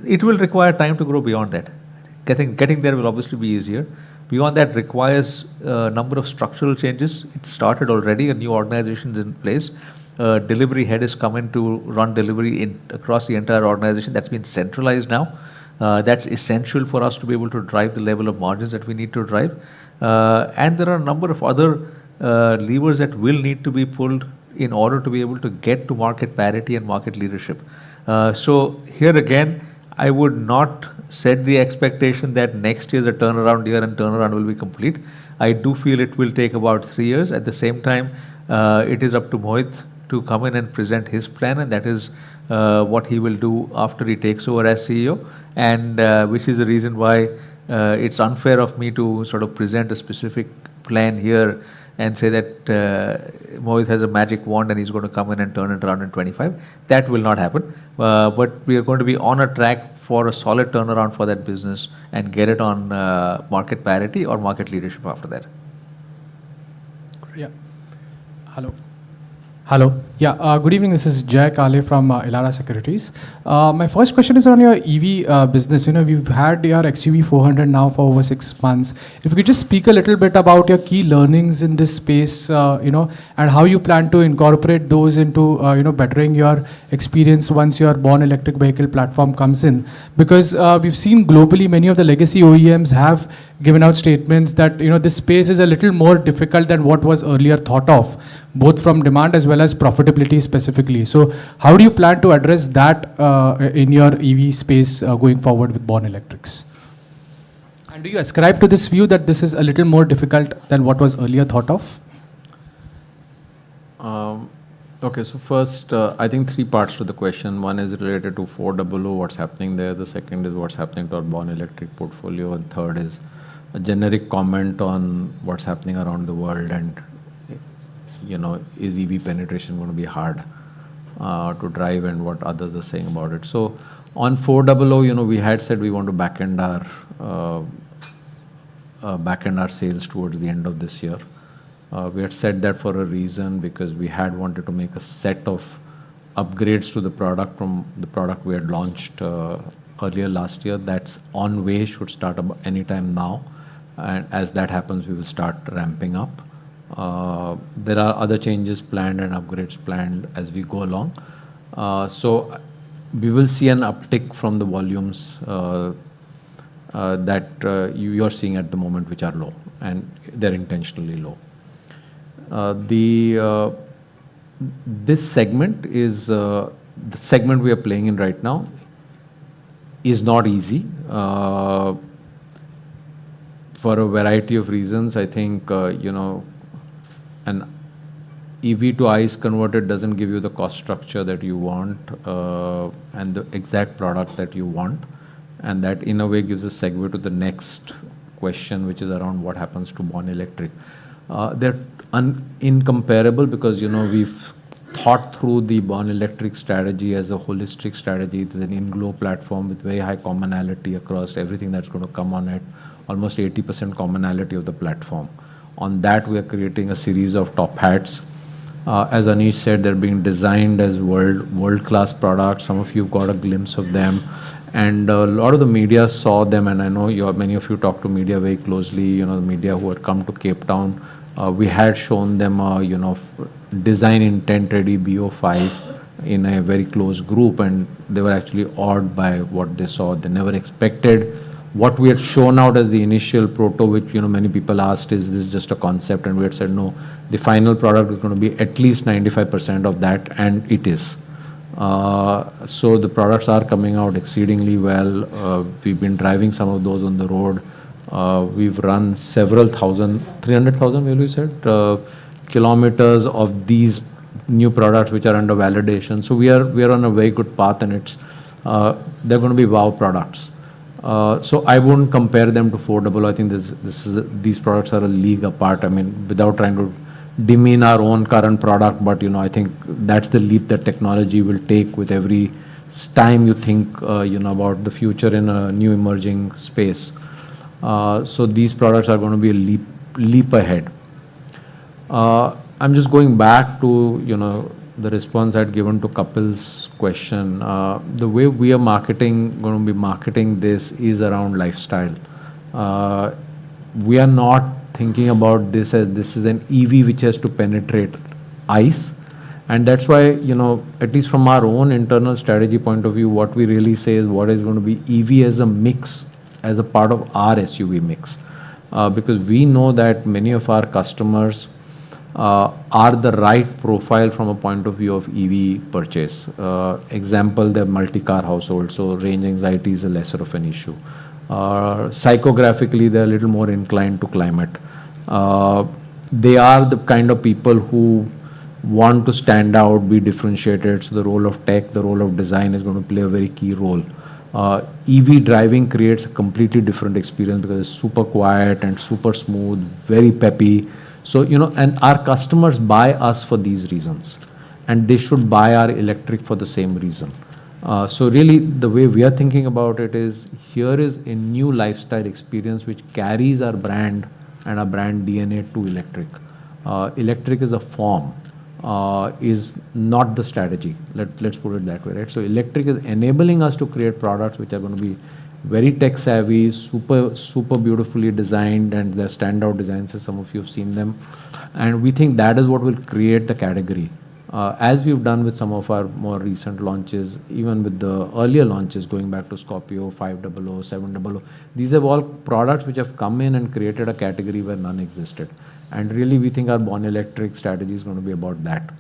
It will require time to grow beyond that. Getting there will obviously be easier. Beyond that requires a number of structural changes. It started already, a new organization is in place. Delivery head is coming to run delivery across the entire organization. That's been centralized now. That's essential for us to be able to drive the level of margins that we need to drive. And there are a number of other levers that will need to be pulled in order to be able to get to market parity and market leadership. So here again, I would not set the expectation that next year is a turnaround year and turnaround will be complete. I do feel it will take about 3 years. At the same time, it is up to Mohit to come in and present his plan, and that is what he will do after he takes over as CEO, and which is the reason why it's unfair of me to sort of present a specific plan here and say that Mohit has a magic wand and he's going to come in and turn it around in 25. That will not happen. But we are going to be on a track for a solid turnaround for that business and get it on market parity or market leadership after that. Yeah. Hello. Hello. Yeah, good evening. This is Jay Kale from Elara Securities. My first question is on your EV business. We've had your XUV 400 now for over 6 months. If you could just speak a little bit about your key learnings in this space, and how you plan to incorporate those into, bettering your experience once your born electric vehicle platform comes in. Because we've seen globally many of the legacy OEMs have given out statements that, this space is a little more difficult than what was earlier thought of, both from demand as well as profitability specifically. So how do you plan to address that in your EV space going forward with born electrics? And do you ascribe to this view that this is a little more difficult than what was earlier thought of? Okay, so first, I think three parts to the question. One is related to 400, what's happening there. The second is what's happening to our Born Electric portfolio. And third is a generic comment on what's happening around the world and, is EV penetration going to be hard to drive and what others are saying about it. So on 400, we had said we want to back-end our sales towards the end of this year. We had said that for a reason because we had wanted to make a set of upgrades to the product from the product we had launched earlier last year. That's on way, should start anytime now. And as that happens, we will start ramping up. There are other changes planned and upgrades planned as we go along. So we will see an uptick from the volumes that you're seeing at the moment, which are low, and they're intentionally low. This segment is the segment we are playing in right now is not easy for a variety of reasons. I think an EV to ICE converter doesn't give you the cost structure that you want and the exact product that you want, and that in a way gives a segue to the next question, which is around what happens to Born Electric. They're incomparable because we've thought through the Born Electric strategy as a holistic strategy. It's an in-glow platform with very high commonality across everything that's going to come on it, almost 80% commonality of the platform. On that, we are creating a series of top hats. As Anish said, they're being designed as world-class products. Some of you got a glimpse of them. And a lot of the media saw them, and I know many of you talk to media very closely, the media who had come to Cape Town. We had shown them, design intent ready BO5 in a very close group, and they were actually awed by what they saw. They never expected what we had shown out as the initial proto, which many people asked, is this just a concept? And we had said, no, the final product is going to be at least 95% of that, and it is. So the products are coming out exceedingly well. We've been driving some of those on the road. We've run several thousand, 300,000, you said, kilometers of these new products which are under validation. So we are on a very good path, and they're going to be wow products. So I wouldn't compare them to 400. I think these products are a league apart. I mean, without trying to demean our own current product, but I think that's the leap that technology will take with every time you think about the future in a new emerging space. So these products are going to be a leap ahead. I'm just going back to the response I'd given to Kapil's question. The way we are going to be marketing this is around lifestyle. We are not thinking about this as this is an EV which has to penetrate ICE. And that's why, at least from our own internal strategy point of view, what we really say is what is going to be EV as a mix, as a part of our SUV mix. Because we know that many of our customers are the right profile from a point of view of EV purchase. Example, they're multi-car households, so range anxiety is a lesser of an issue. Psychographically, they're a little more inclined to climate. They are the kind of people who want to stand out, be differentiated. So the role of tech, the role of design is going to play a very key role. EV driving creates a completely different experience because it's super quiet and super smooth, very peppy. So, and our customers buy us for these reasons, and they should buy our electric for the same reason. So really, the way we are thinking about it is, here is a new lifestyle experience which carries our brand and our brand DNA to electric. Electric is a form, is not the strategy. Let's put it that way, right? So electric is enabling us to create products which are going to be very tech savvy, super beautifully designed, and they're standout designs, as some of you have seen them. And we think that is what will create the category. As we've done with some of our more recent launches, even with the earlier launches, going back to Scorpio, 500, 700, these are all products which have come in and created a category where none existed. And really, we think our Born Electric strategy is going to be about that.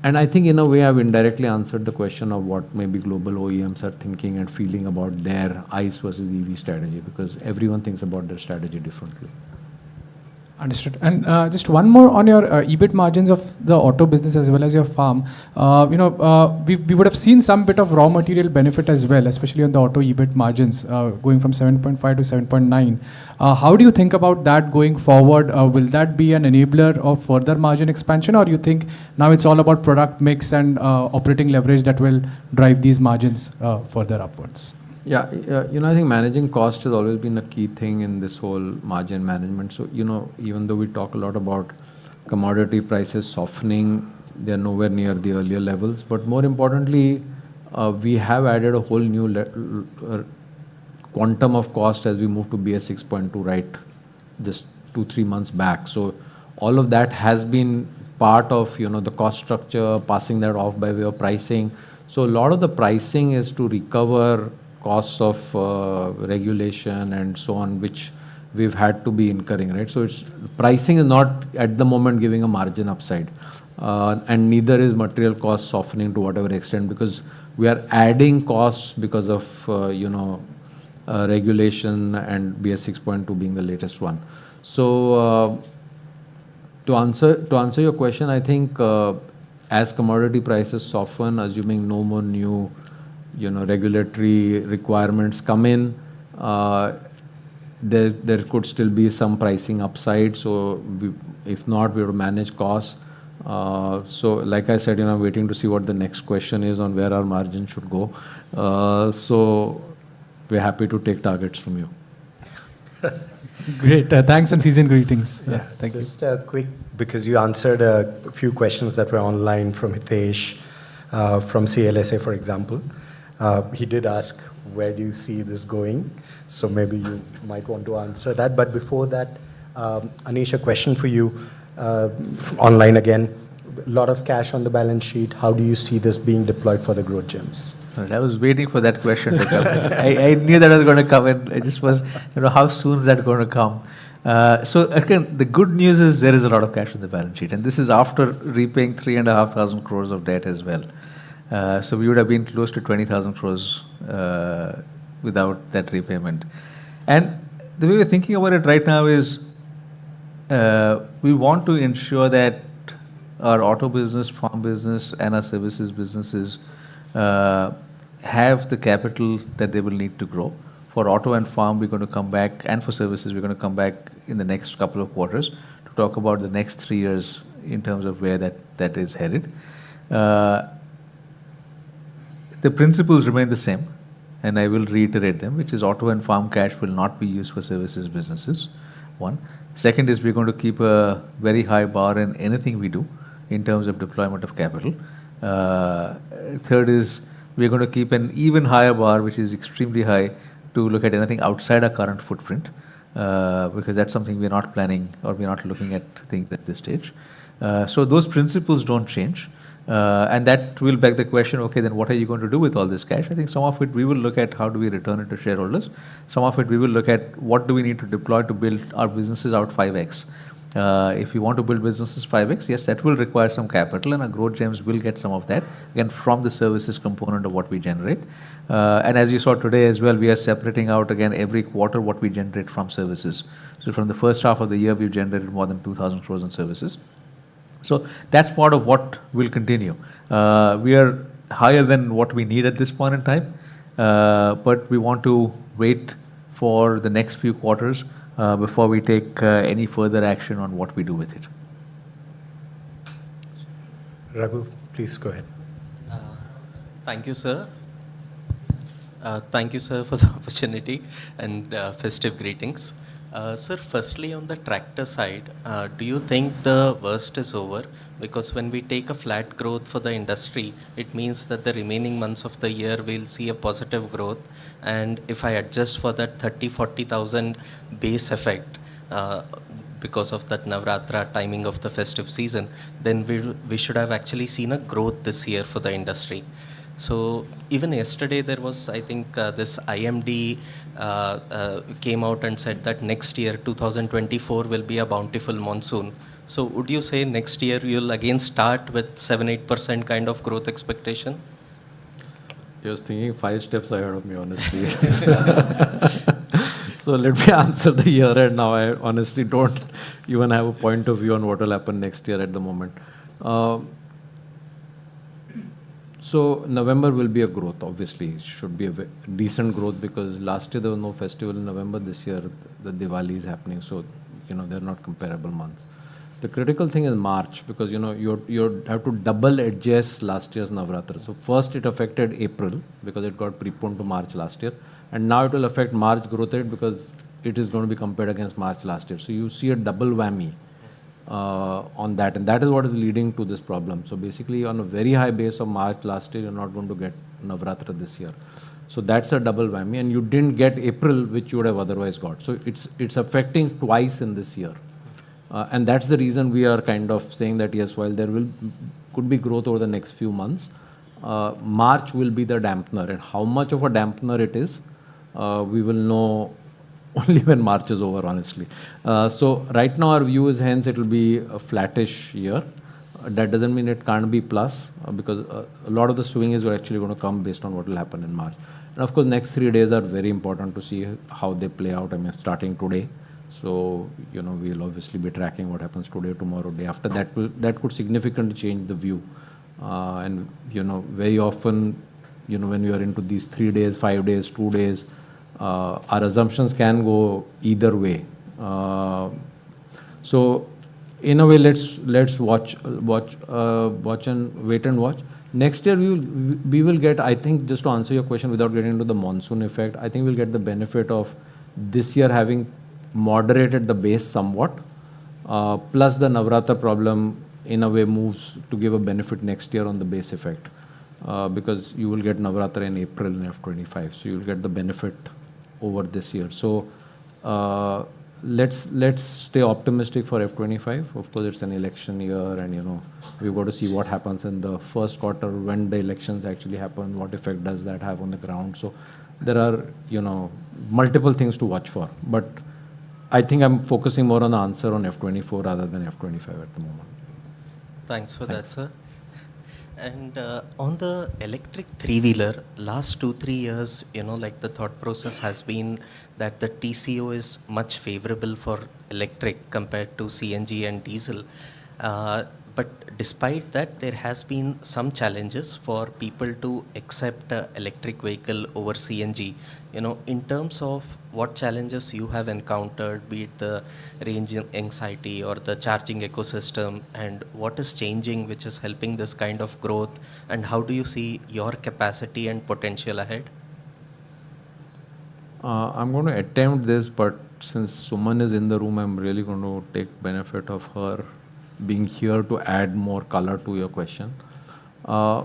And I think in a way I've indirectly answered the question of what maybe global OEMs are thinking and feeling about their ICE versus EV strategy, because everyone thinks about their strategy differently. Understood. And just one more on your EBIT margins of the auto business as well as your farm. We would have seen some bit of raw material benefit as well, especially on the auto EBIT margins, going from 7.5 to 7.9. How do you think about that going forward? Will that be an enabler of further margin expansion, or you think now it's all about product mix and operating leverage that will drive these margins further upwards? Yeah, I think managing cost has always been a key thing in this whole margin management. So, even though we talk a lot about commodity prices softening, they're nowhere near the earlier levels. But more importantly, we have added a whole new quantum of cost as we move to BS 6.2, right, just 2-3 months back. So, all of that has been part of, the cost structure, passing that off by way of pricing. So, a lot of the pricing is to recover costs of regulation and so on, which we've had to be incurring, right? So pricing is not at the moment giving a margin upside, and neither is material cost softening to whatever extent, because we are adding costs because of regulation and BS 6.2 being the latest one. So to answer your question, I think as commodity prices soften, assuming no more new regulatory requirements come in, there could still be some pricing upside. So if not, we will manage costs. So like I said, waiting to see what the next question is on where our margin should go. So we're happy to take targets from you. Great. Thanks and season greetings. Yeah, thank you. just quick, because you answered a few questions that were online from Hitesh, from CLSA, for example. He did ask, where do you see this going? So maybe you might want to answer that. But before that, Anish, a question for you, online again. A lot of cash on the balance sheet. How do you see this being deployed for the growth gems? I was waiting for that question to come in. I knew that was going to come in. I just was, how soon is that going to come? So again, the good news is there is a lot of cash on the balance sheet. And this is after repaying 3,500 crores of debt as well. So we would have been close to 20,000 crores without that repayment. And the way we're thinking about it right now is we want to ensure that our auto business, farm business, and our services businesses have the capital that they will need to grow. For auto and farm, we're going to come back, and for services, we're going to come back in the next couple of quarters to talk about the next 3 years in terms of where that is headed. The principles remain the same, and I will reiterate them, which is auto and farm cash will not be used for services businesses, one. Second is we're going to keep a very high bar in anything we do in terms of deployment of capital. Third is we're going to keep an even higher bar, which is extremely high, to look at anything outside our current footprint, because that's something we're not planning or we're not looking at things at this stage. So those principles don't change. And that will beg the question, okay, then what are you going to do with all this cash? I think some of it we will look at how do we return it to shareholders. Some of it we will look at what do we need to deploy to build our businesses out 5x. If you want to build businesses 5x, yes, that will require some capital, and our growth gems will get some of that, again, from the services component of what we generate. And as you saw today as well, we are separating out again every quarter what we generate from services. So from the first half of the year, we've generated more than 2,000 crores in services. So that's part of what will continue. We are higher than what we need at this point in time, but we want to wait for the next few quarters before we take any further action on what we do with it. Raghu, please go ahead. Thank you, sir. Thank you, sir, for the opportunity, and festive greetings. Sir, firstly, on the tractor side, do you think the worst is over? Because when we take a flat growth for the industry, it means that the remaining months of the year we'll see a positive growth. And if I adjust for that 30,000-40,000 base effect, because of that Navratra timing of the festive season, then we should have actually seen a growth this year for the industry. So even yesterday there was, I think, this IMD came out and said that next year, 2024, will be a bountiful monsoon. So would you say next year you'll again start with 7-8% kind of growth expectation? I was thinking 5 steps ahead of me, honestly. So let me answer the year end now. I honestly don't even have a point of view on what will happen next year at the moment. So November will be a growth, obviously. It should be a decent growth because last year there was no festival in November. This year the Diwali is happening. So, they're not comparable months. The critical thing is March because, you have to double adjust last year's Navratra. So first it affected April because it got preponed to March last year. And now it will affect March growth rate because it is going to be compared against March last year. So you see a double whammy on that. And that is what is leading to this problem. So basically on a very high base of March last year, you're not going to get Navratra this year. So that's a double whammy. And you didn't get April, which you would have otherwise got. So it's affecting twice in this year. And that's the reason we are kind of saying that, yes, while there could be growth over the next few months, March will be the dampener. And how much of a dampener it is, we will know only when March is over, honestly. So right now our view is hence it will be a flattish year. That doesn't mean it can't be plus because a lot of the swing is actually going to come based on what will happen in March. And of course, next 3 days are very important to see how they play out. I mean, starting today. So, we'll obviously be tracking what happens today, tomorrow, day after. That could significantly change the view. And, very often, when you are into these 3 days, 5 days, 2 days, our assumptions can go either way. So, in a way, let's watch and wait and watch. Next year, we will get, I think, just to answer your question without getting into the monsoon effect, I think we'll get the benefit of this year having moderated the base somewhat, plus the Navratra problem in a way moves to give a benefit next year on the base effect, because you will get Navratra in April in F25, so you'll get the benefit over this year. So let's stay optimistic for F25. Of course, it's an election year, and we've got to see what happens in the first quarter when the elections actually happen. What effect does that have on the ground? So there are multiple things to watch for, but I think I'm focusing more on the answer on F24 rather than F25 at the moment. Thanks for that, sir. And on the electric three-wheeler, last 2-3 years, like the thought process has been that the TCO is much favorable for electric compared to CNG and diesel. But despite that, there has been some challenges for people to accept an electric vehicle over CNG. In terms of what challenges you have encountered, be it the range anxiety or the charging ecosystem, and what is changing which is helping this kind of growth, and how do you see your capacity and potential ahead? I'm going to attempt this, but since Suman is in the room, I'm really going to take benefit of her being here to add more color to your question. I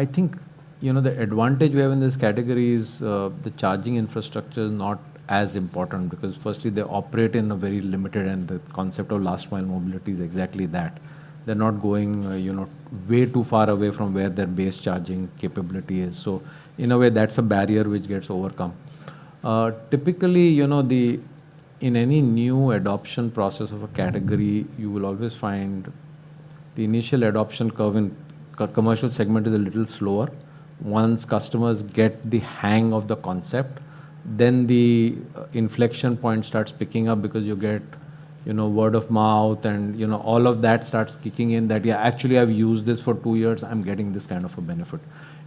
think, the advantage we have in this category is the charging infrastructure is not as important because firstly, they operate in a very limited, and the concept of last mile mobility is exactly that. They're not going, way too far away from where their base charging capability is. So in a way, that's a barrier which gets overcome. Typically, in any new adoption process of a category, you will always find the initial adoption curve in commercial segment is a little slower. Once customers get the hang of the concept, then the inflection point starts picking up because you get, word of mouth and, all of that starts kicking in that, yeah, actually I've used this for 2 years, I'm getting this kind of a benefit.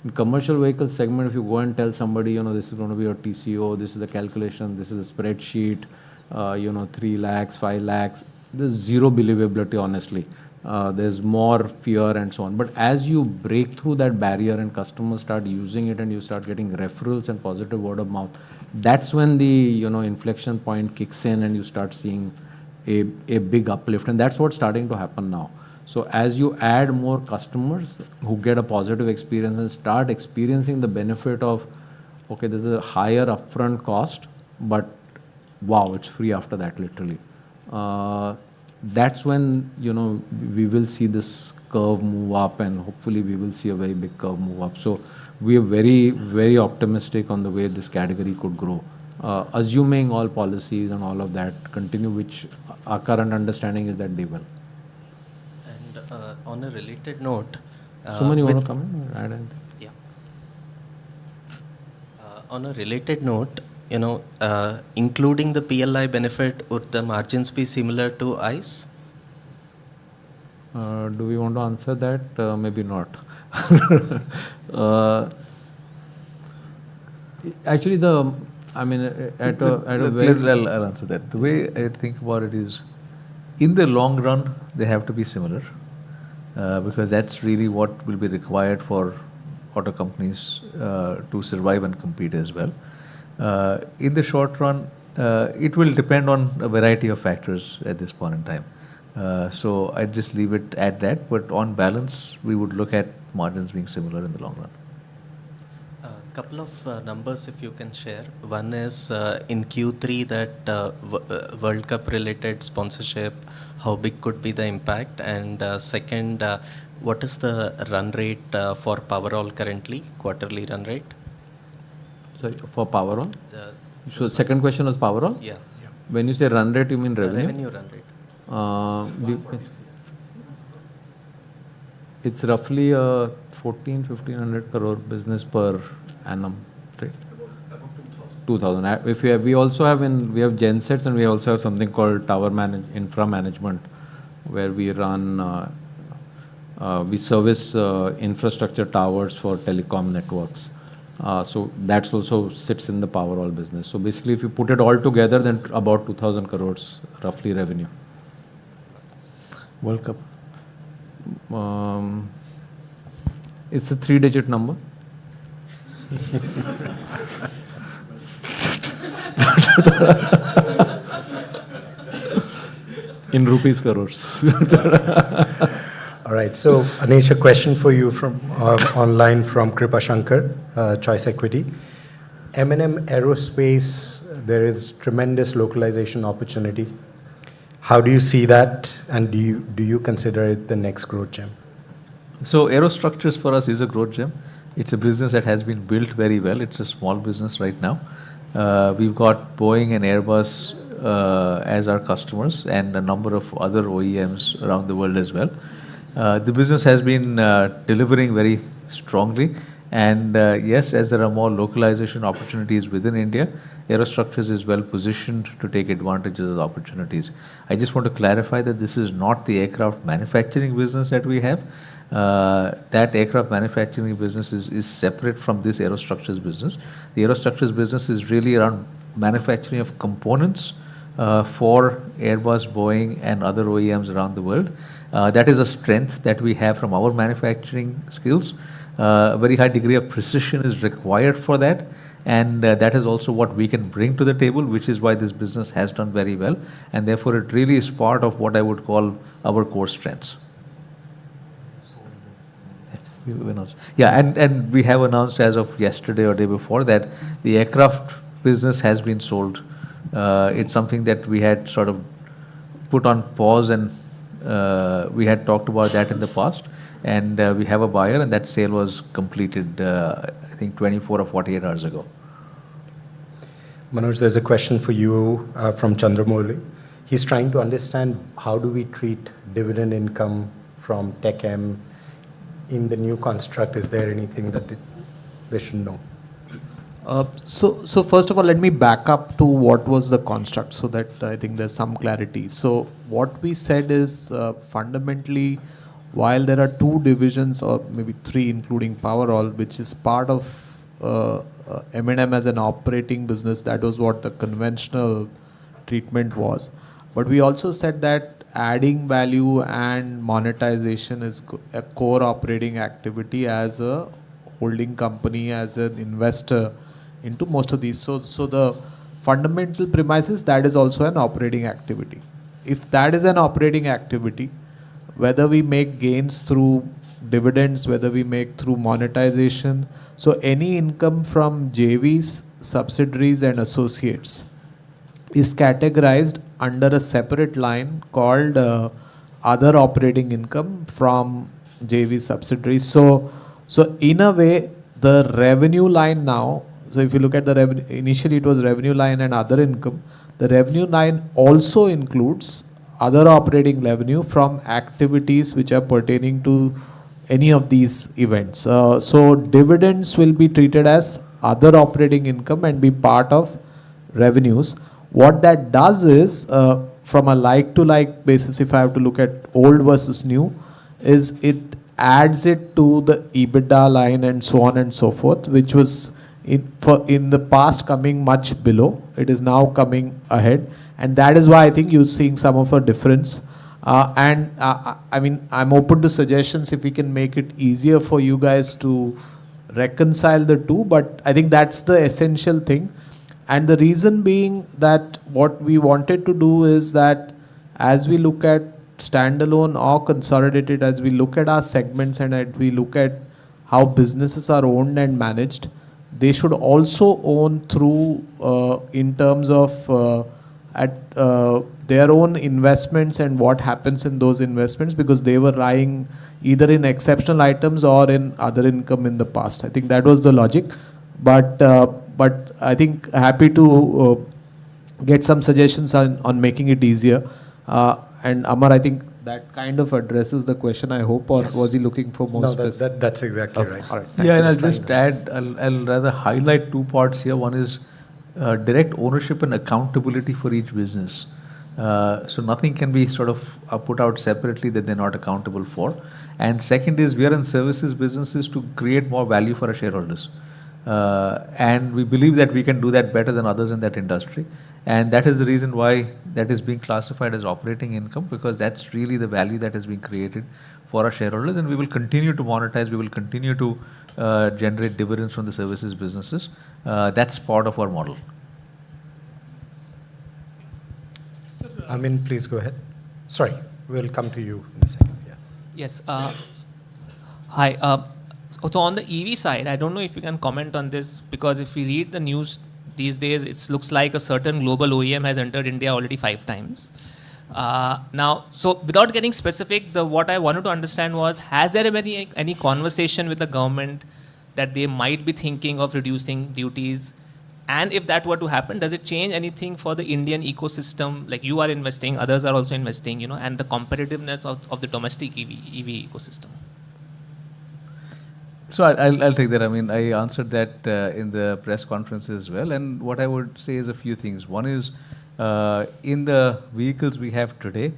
In commercial vehicle segment, if you go and tell somebody, this is going to be your TCO, this is the calculation, this is a spreadsheet, 3 lakhs, 5 lakhs, there's zero believability, honestly. There's more fear and so on. But as you break through that barrier and customers start using it and you start getting referrals and positive word of mouth, that's when the inflection point kicks in and you start seeing a big uplift. And that's what's starting to happen now. So as you add more customers who get a positive experience and start experiencing the benefit of, okay, there's a higher upfront cost, but wow, it's free after that, literally. That's when, we will see this curve move up, and hopefully we will see a very big curve move up. So we are very, very optimistic on the way this category could grow, assuming all policies and all of that continue, which our current understanding is that they will. And on a related note... Suman, you want to come in or add anything? Yeah. On a related note, including the PLI benefit, would the margins be similar to ICE? Do we want to answer that? Maybe not. Actually, at a very... I'll answer that. The way I think about it is, in the long run, they have to be similar, because that's really what will be required for auto companies to survive and compete as well. In the short run, it will depend on a variety of factors at this point in time. So I'd just leave it at that. But on balance, we would look at margins being similar in the long run. Couple of numbers if you can share. One is in Q3 that World Cup related sponsorship, how big could be the impact? And second, what is the run rate for Powerol currently, quarterly run rate? Sorry, for Powerol? So the second question was Powerol? Yeah. When you say run rate, you mean revenue? Revenue run rate. It's roughly a 1,500 crore business per annum, right? 2,000. If we also have we have gensets, and we also have something called infra management, where we run we service infrastructure towers for telecom networks. So that also sits in the Powerol business. So basically, if you put it all together, then about 2,000 crores roughly revenue. World Cup. It's a 3-digit number. In rupees crores. All right. So, Anish, a question for you from online from Kripa Shankar, Choice Equity. M&M Aerospace, there is tremendous localization opportunity. How do you see that, and do you consider it the next growth gem? So aerostructures for us is a growth gem. It's a business that has been built very well. It's a small business right now. We've got Boeing and Airbus as our customers, and a number of other OEMs around the world as well. The business has been delivering very strongly, and yes, as there are more localization opportunities within India, Aerostructures is well positioned to take advantage of those opportunities. I just want to clarify that this is not the aircraft manufacturing business that we have. That aircraft manufacturing business is separate from this Aerostructures business. The Aerostructures business is really around manufacturing of components for Airbus, Boeing, and other OEMs around the world. That is a strength that we have from our manufacturing skills. A very high degree of precision is required for that, and that is also what we can bring to the table, which is why this business has done very well, and therefore it really is part of what I would call our core strengths. Yeah, and we have announced as of yesterday or day before that the aircraft business has been sold. It's something that we had sort of put on pause, and we had talked about that in the past, and we have a buyer, and that sale was completed, I think 24 or 48 hours ago. Manoj, there's a question for you from Chandramouli. He's trying to understand how do we treat dividend income from TechM in the new construct. Is there anything that they should know? So first of all, let me back up to what was the construct so that I think there's some clarity. So what we said is fundamentally, while there are two divisions or maybe three including Powerol, which is part of M&M as an operating business, that was what the conventional treatment was. But we also said that adding value and monetization is a core operating activity as a holding company, as an investor into most of these. So the fundamental premise is that is also an operating activity. If that is an operating activity, whether we make gains through dividends, whether we make through monetization, so any income from JVs, subsidiaries and associates is categorized under a separate line called other operating income from JV subsidiaries. So in a way, the revenue line now, so if you look at the revenue, initially it was revenue line and other income. The revenue line also includes other operating revenue from activities which are pertaining to any of these events. So dividends will be treated as other operating income and be part of revenues. What that does is, from a like-to-like basis, if I have to look at old versus new, is it adds it to the EBITDA line and so on and so forth, which was in the past coming much below. It is now coming ahead, and that is why I think you're seeing some of a difference. I mean, I'm open to suggestions if we can make it easier for you guys to reconcile the two, but I think that's the essential thing. And the reason being that what we wanted to do is that as we look at standalone or consolidated, as we look at our segments and as we look at how businesses are owned and managed, they should also own through in terms of their own investments and what happens in those investments, because they were lying either in exceptional items or in other income in the past. I think that was the logic. But I think happy to get some suggestions on making it easier. And Amar, I think that kind of addresses the question, I hope, or was he looking for more specific? No, that's exactly right. All right. Yeah, and I'll just add, I'll rather highlight two parts here. One is direct ownership and accountability for each business. So nothing can be sort of put out separately that they're not accountable for. And second is, we are in services businesses to create more value for our shareholders. And we believe that we can do that better than others in that industry. And that is the reason why that is being classified as operating income, because that's really the value that has been created for our shareholders. And we will continue to monetize, we will continue to generate dividends from the services businesses. That's part of our model. Amin, please go ahead. Sorry, we'll come to you in a second. Yeah. Yes. Hi. So on the EV side, I don't know if you can comment on this, because if we read the news these days, it looks like a certain global OEM has entered India already 5 times. Now, so without getting specific, what I wanted to understand was, has there been any conversation with the government that they might be thinking of reducing duties? And if that were to happen, does it change anything for the Indian ecosystem? Like, you are investing, others are also investing, and the competitiveness of the domestic EV ecosystem. So I'll take that. I mean, I answered that in the press conference as well. And what I would say is a few things. One is, in the vehicles we have today,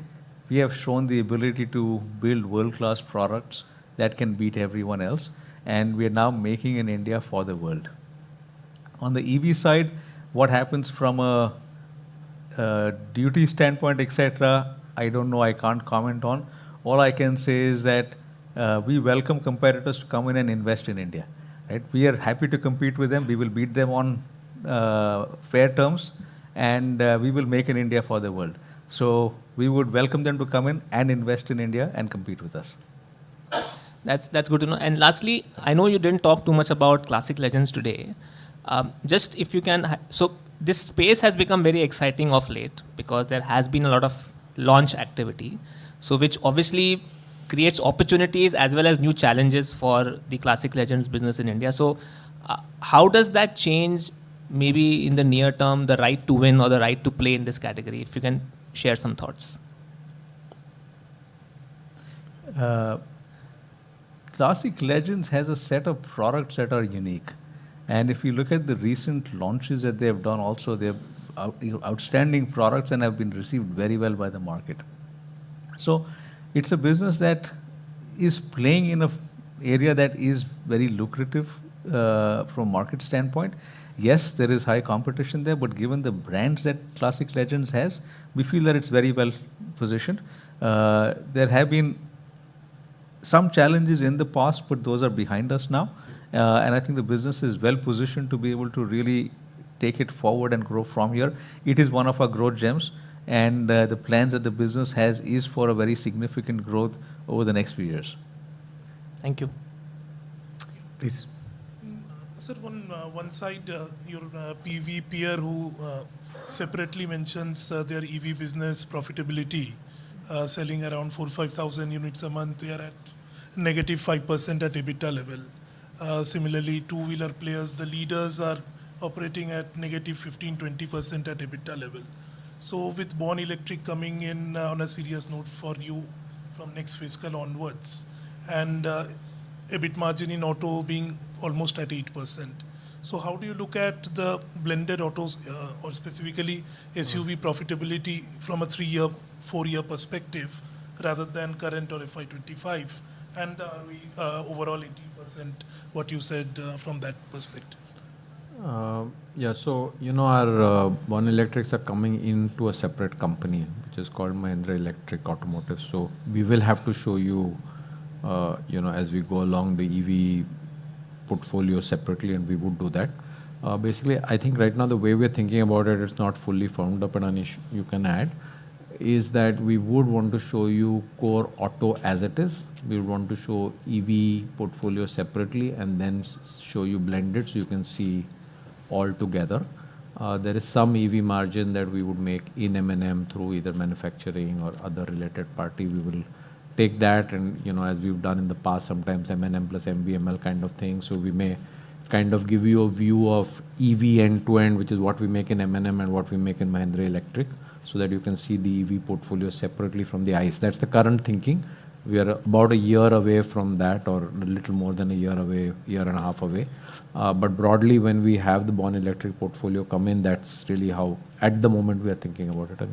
we have shown the ability to build world-class products that can beat everyone else. And we are now making in India for the world. On the EV side, what happens from a duty standpoint, etc., I don't know, I can't comment on. All I can say is that we welcome competitors to come in and invest in India. Right? We are happy to compete with them. We will beat them on fair terms, and we will make in India for the world. So we would welcome them to come in and invest in India and compete with us. That's good to know. And lastly, I know you didn't talk too much about Classic Legends today. Just if you can, so this space has become very exciting of late, because there has been a lot of launch activity, so which obviously creates opportunities as well as new challenges for the Classic Legends business in India. So how does that change, maybe in the near term, the right to win or the right to play in this category? If you can share some thoughts. Classic Legends has a set of products that are unique. And if you look at the recent launches that they have done also, they have outstanding products and have been received very well by the market. So it's a business that is playing in an area that is very lucrative from a market standpoint. Yes, there is high competition there, but given the brands that Classic Legends has, we feel that it's very well positioned. There have been some challenges in the past, but those are behind us now. And I think the business is well positioned to be able to really take it forward and grow from here. It is one of our growth gems, and the plans that the business has is for a very significant growth over the next few years. Thank you. Please. Sir, one side, your PV peer who separately mentions their EV business profitability, selling around 4,000-5,000 units a month, they are at -5% at EBITDA level. Similarly, two-wheeler players, the leaders are operating at -15-20% at EBITDA level. So with Born Electric coming in on a serious note for you from next fiscal onwards, and EBIT margin in auto being almost at 8%. So how do you look at the blended autos or specifically SUV profitability from a 3-year, 4-year perspective rather than current or FY25 and the ROE overall 18%, what you said from that perspective? Yeah, so our Born Electrics are coming into a separate company, which is called Mahindra Electric Automotive. So we will have to show you, as we go along the EV portfolio separately, and we would do that. Basically, I think right now the way we're thinking about it, it's not fully formed up, and Anish, you can add, is that we would want to show you core auto as it is. We would want to show EV portfolio separately and then show you blended so you can see all together. There is some EV margin that we would make in M&M through either manufacturing or other related party. We will take that and, as we've done in the past, sometimes M&M plus MBML kind of thing. So we may kind of give you a view of EV end-to-end, which is what we make in M&M and what we make in Mahindra Electric, so that you can see the EV portfolio separately from the ICE. That's the current thinking. We are about a year away from that, or a little more than a year away, year and a half away. But broadly, when we have the Born Electric portfolio come in, that's really how, at the moment, we are thinking about it.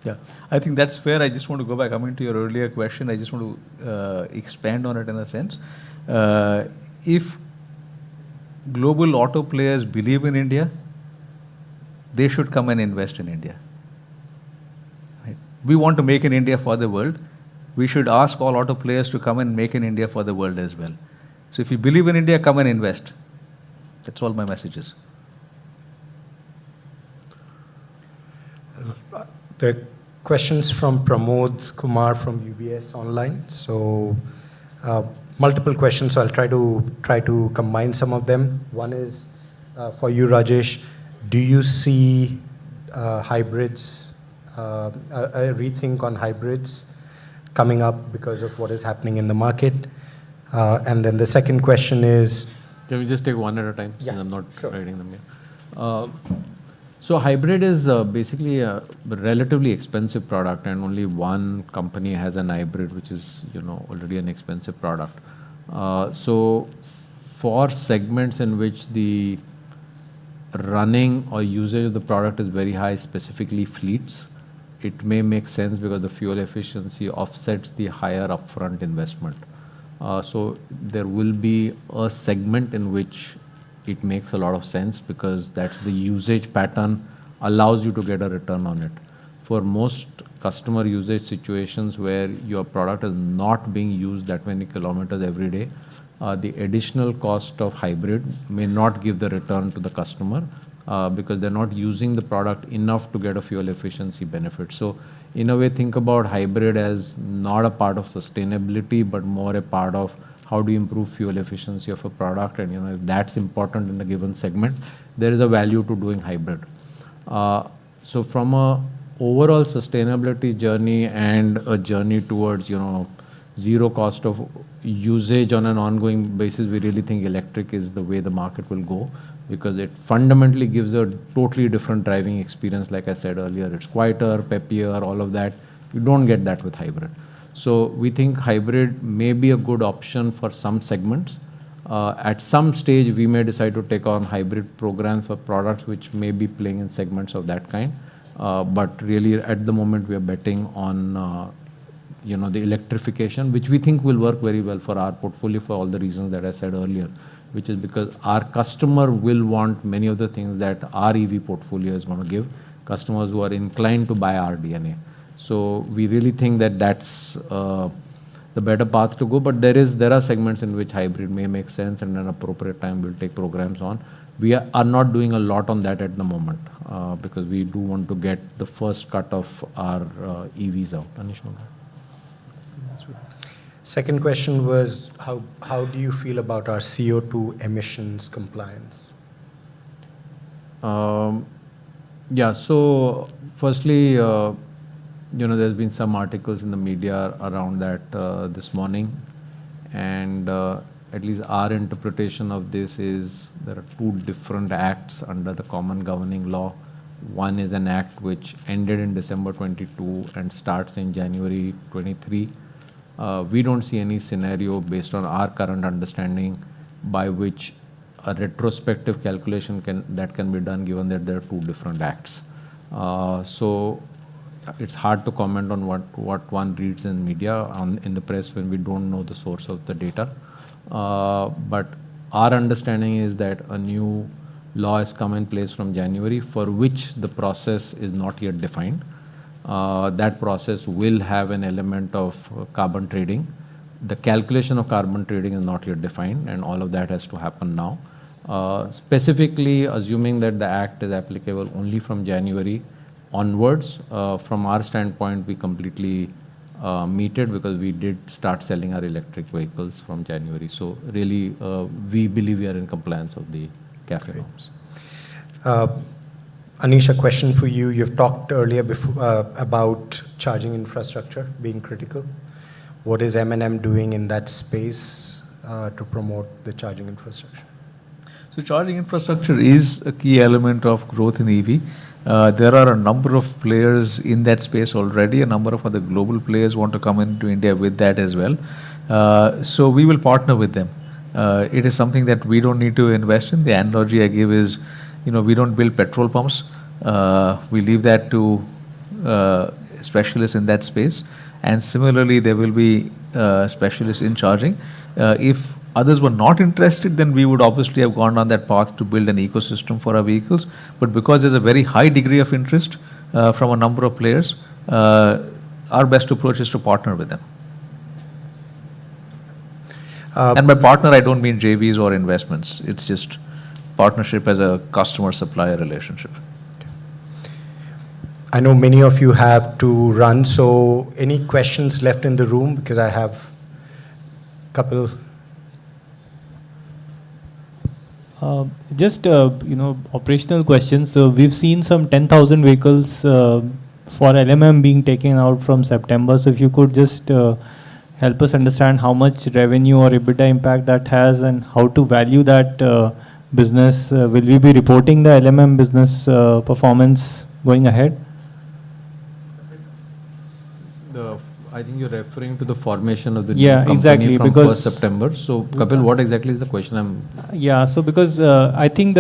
Yeah, I think that's fair. I just want to go back. Coming to your earlier question, I just want to expand on it in a sense. If global auto players believe in India, they should come and invest in India. Right? We want to make in India for the world. We should ask all auto players to come and make in India for the world as well. So if you believe in India, come and invest. That's all my messages. The questions from Pramod Kumar from UBS online. So multiple questions, so I'll try to combine some of them. One is for you, Rajesh. Do you see hybrids, a rethink on hybrids coming up because of what is happening in the market? And then the second question is... Can we just take one at a time, since I'm not sure. writing them here? So hybrid is basically a relatively expensive product, and only one company has an hybrid, which is already an expensive product. So for segments in which the running or usage of the product is very high, specifically fleets, it may make sense because the fuel efficiency offsets the higher upfront investment. So there will be a segment in which it makes a lot of sense because that's the usage pattern allows you to get a return on it. For most customer usage situations where your product is not being used that many kilometers every day, the additional cost of hybrid may not give the return to the customer because they're not using the product enough to get a fuel efficiency benefit. So in a way, think about hybrid as not a part of sustainability, but more a part of how do you improve fuel efficiency of a product. And if that's important in a given segment, there is a value to doing hybrid. So from a overall sustainability journey and a journey towards zero cost of usage on an ongoing basis, we really think electric is the way the market will go, because it fundamentally gives a totally different driving experience. Like I said earlier, it's quieter, peppier, all of that. You don't get that with hybrid. So we think hybrid may be a good option for some segments. At some stage, we may decide to take on hybrid programs or products which may be playing in segments of that kind. But really, at the moment, we are betting on the electrification, which we think will work very well for our portfolio for all the reasons that I said earlier, which is because our customer will want many of the things that our EV portfolio is going to give, customers who are inclined to buy our DNA. So we really think that that's the better path to go, but there are segments in which hybrid may make sense, and at an appropriate time we'll take programs on. We are not doing a lot on that at the moment because we do want to get the first cut of our EVs out. Anish? Second question was, how do you feel about our CO2 emissions compliance? Yeah, so firstly, there's been some articles in the media around that this morning, and at least our interpretation of this is there are two different acts under the Common Governing Law. One is an act which ended in December 22 and starts in January 23. We don't see any scenario based on our current understanding by which a retrospective calculation that can be done, given that there are two different acts. So it's hard to comment on what one reads in media, in the press, when we don't know the source of the data. But our understanding is that a new law has come in place from January, for which the process is not yet defined. That process will have an element of carbon trading. The calculation of carbon trading is not yet defined, and all of that has to happen now. Specifically, assuming that the act is applicable only from January onwards, from our standpoint, we completely meet it, because we did start selling our electric vehicles from January. So really, we believe we are in compliance of the CAFE norms. Anish, a question for you. You've talked earlier about charging infrastructure being critical. What is M&M doing in that space to promote the charging infrastructure? So charging infrastructure is a key element of growth in EV. There are a number of players in that space already. A number of other global players want to come into India with that as well. So we will partner with them. It is something that we don't need to invest in. The analogy I give is, we don't build petrol pumps. We leave that to specialists in that space. And similarly, there will be specialists in charging. If others were not interested, then we would obviously have gone on that path to build an ecosystem for our vehicles. But because there's a very high degree of interest from a number of players, our best approach is to partner with them. And by partner, I don't mean JVs or investments. It's just partnership as a customer-supplier relationship. I know many of you have to run, so any questions left in the room? Because I have a couple. Just operational questions. So we've seen some 10,000 vehicles for LMM being taken out from September. So if you could just help us understand how much revenue or EBITDA impact that has, and how to value that business. Will we be reporting the LMM business performance going ahead? I think you're referring to the formation of the new company exactly, from because 1st September. So, Kapil, what exactly is the question? So because I think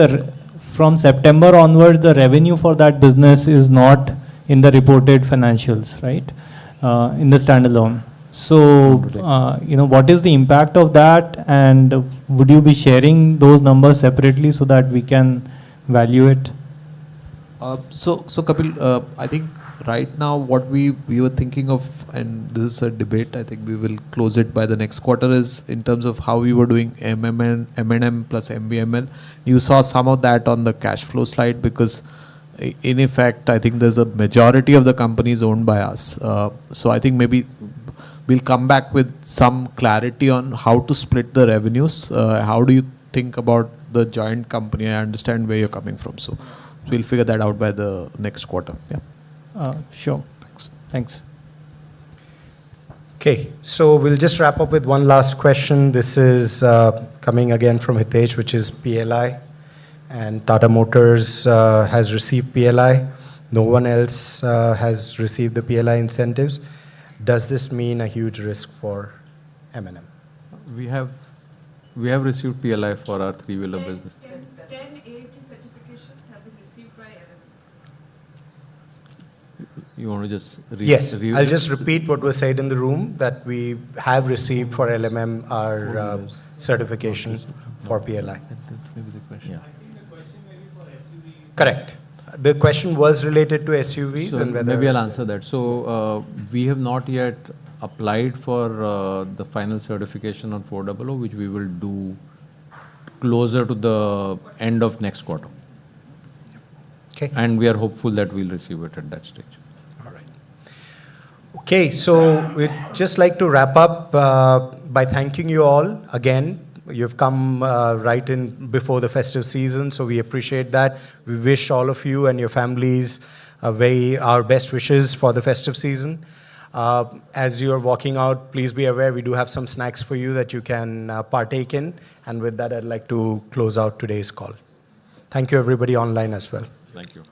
from September onwards, the revenue for that business is not in the reported financials, right? In the standalone. So, what is the impact of that, and would you be sharing those numbers separately so that we can value it? So Kapil, I think right now what we were thinking of, and this is a debate, I think we will close it by the next quarter, is in terms of how we were doing M&M plus MVML. You saw some of that on the cash flow slide, because in effect, I think there's a majority of the companies owned by us. So I think maybe we'll come back with some clarity on how to split the revenues. How do you think about the joint company? I understand where you're coming from. So we'll figure that out by the next quarter. Yeah. Sure. Thanks. Okay, so we'll just wrap up with one last question. This is coming again from Hitesh, which is PLI. And Tata Motors has received PLI. No one else has received the PLI incentives. Does this mean a huge risk for M&M? We have received PLI for our three-wheeler business. 10 AAT certifications have been received by M&M. You want to just Yes, I'll just repeat what was said in the room, that we have received for LMM our certification for PLI. That's maybe the question. Yeah. I think the question may be for SUV. Correct. The question was related to SUVs, So and whether... maybe I'll answer that. So we have not yet applied for the final certification on 400, which we will do closer to the end of next quarter. Okay. And we are hopeful that we'll receive it at that stage. All right. Okay, so we'd just like to wrap up by thanking you all again. You've come right in before the festive season, so we appreciate that. We wish all of you and your families our best wishes for the festive season. As you're walking out, please be aware we do have some snacks for you that you can partake in. And with that, I'd like to close out today's call. Thank you, everybody online as well. Thank you.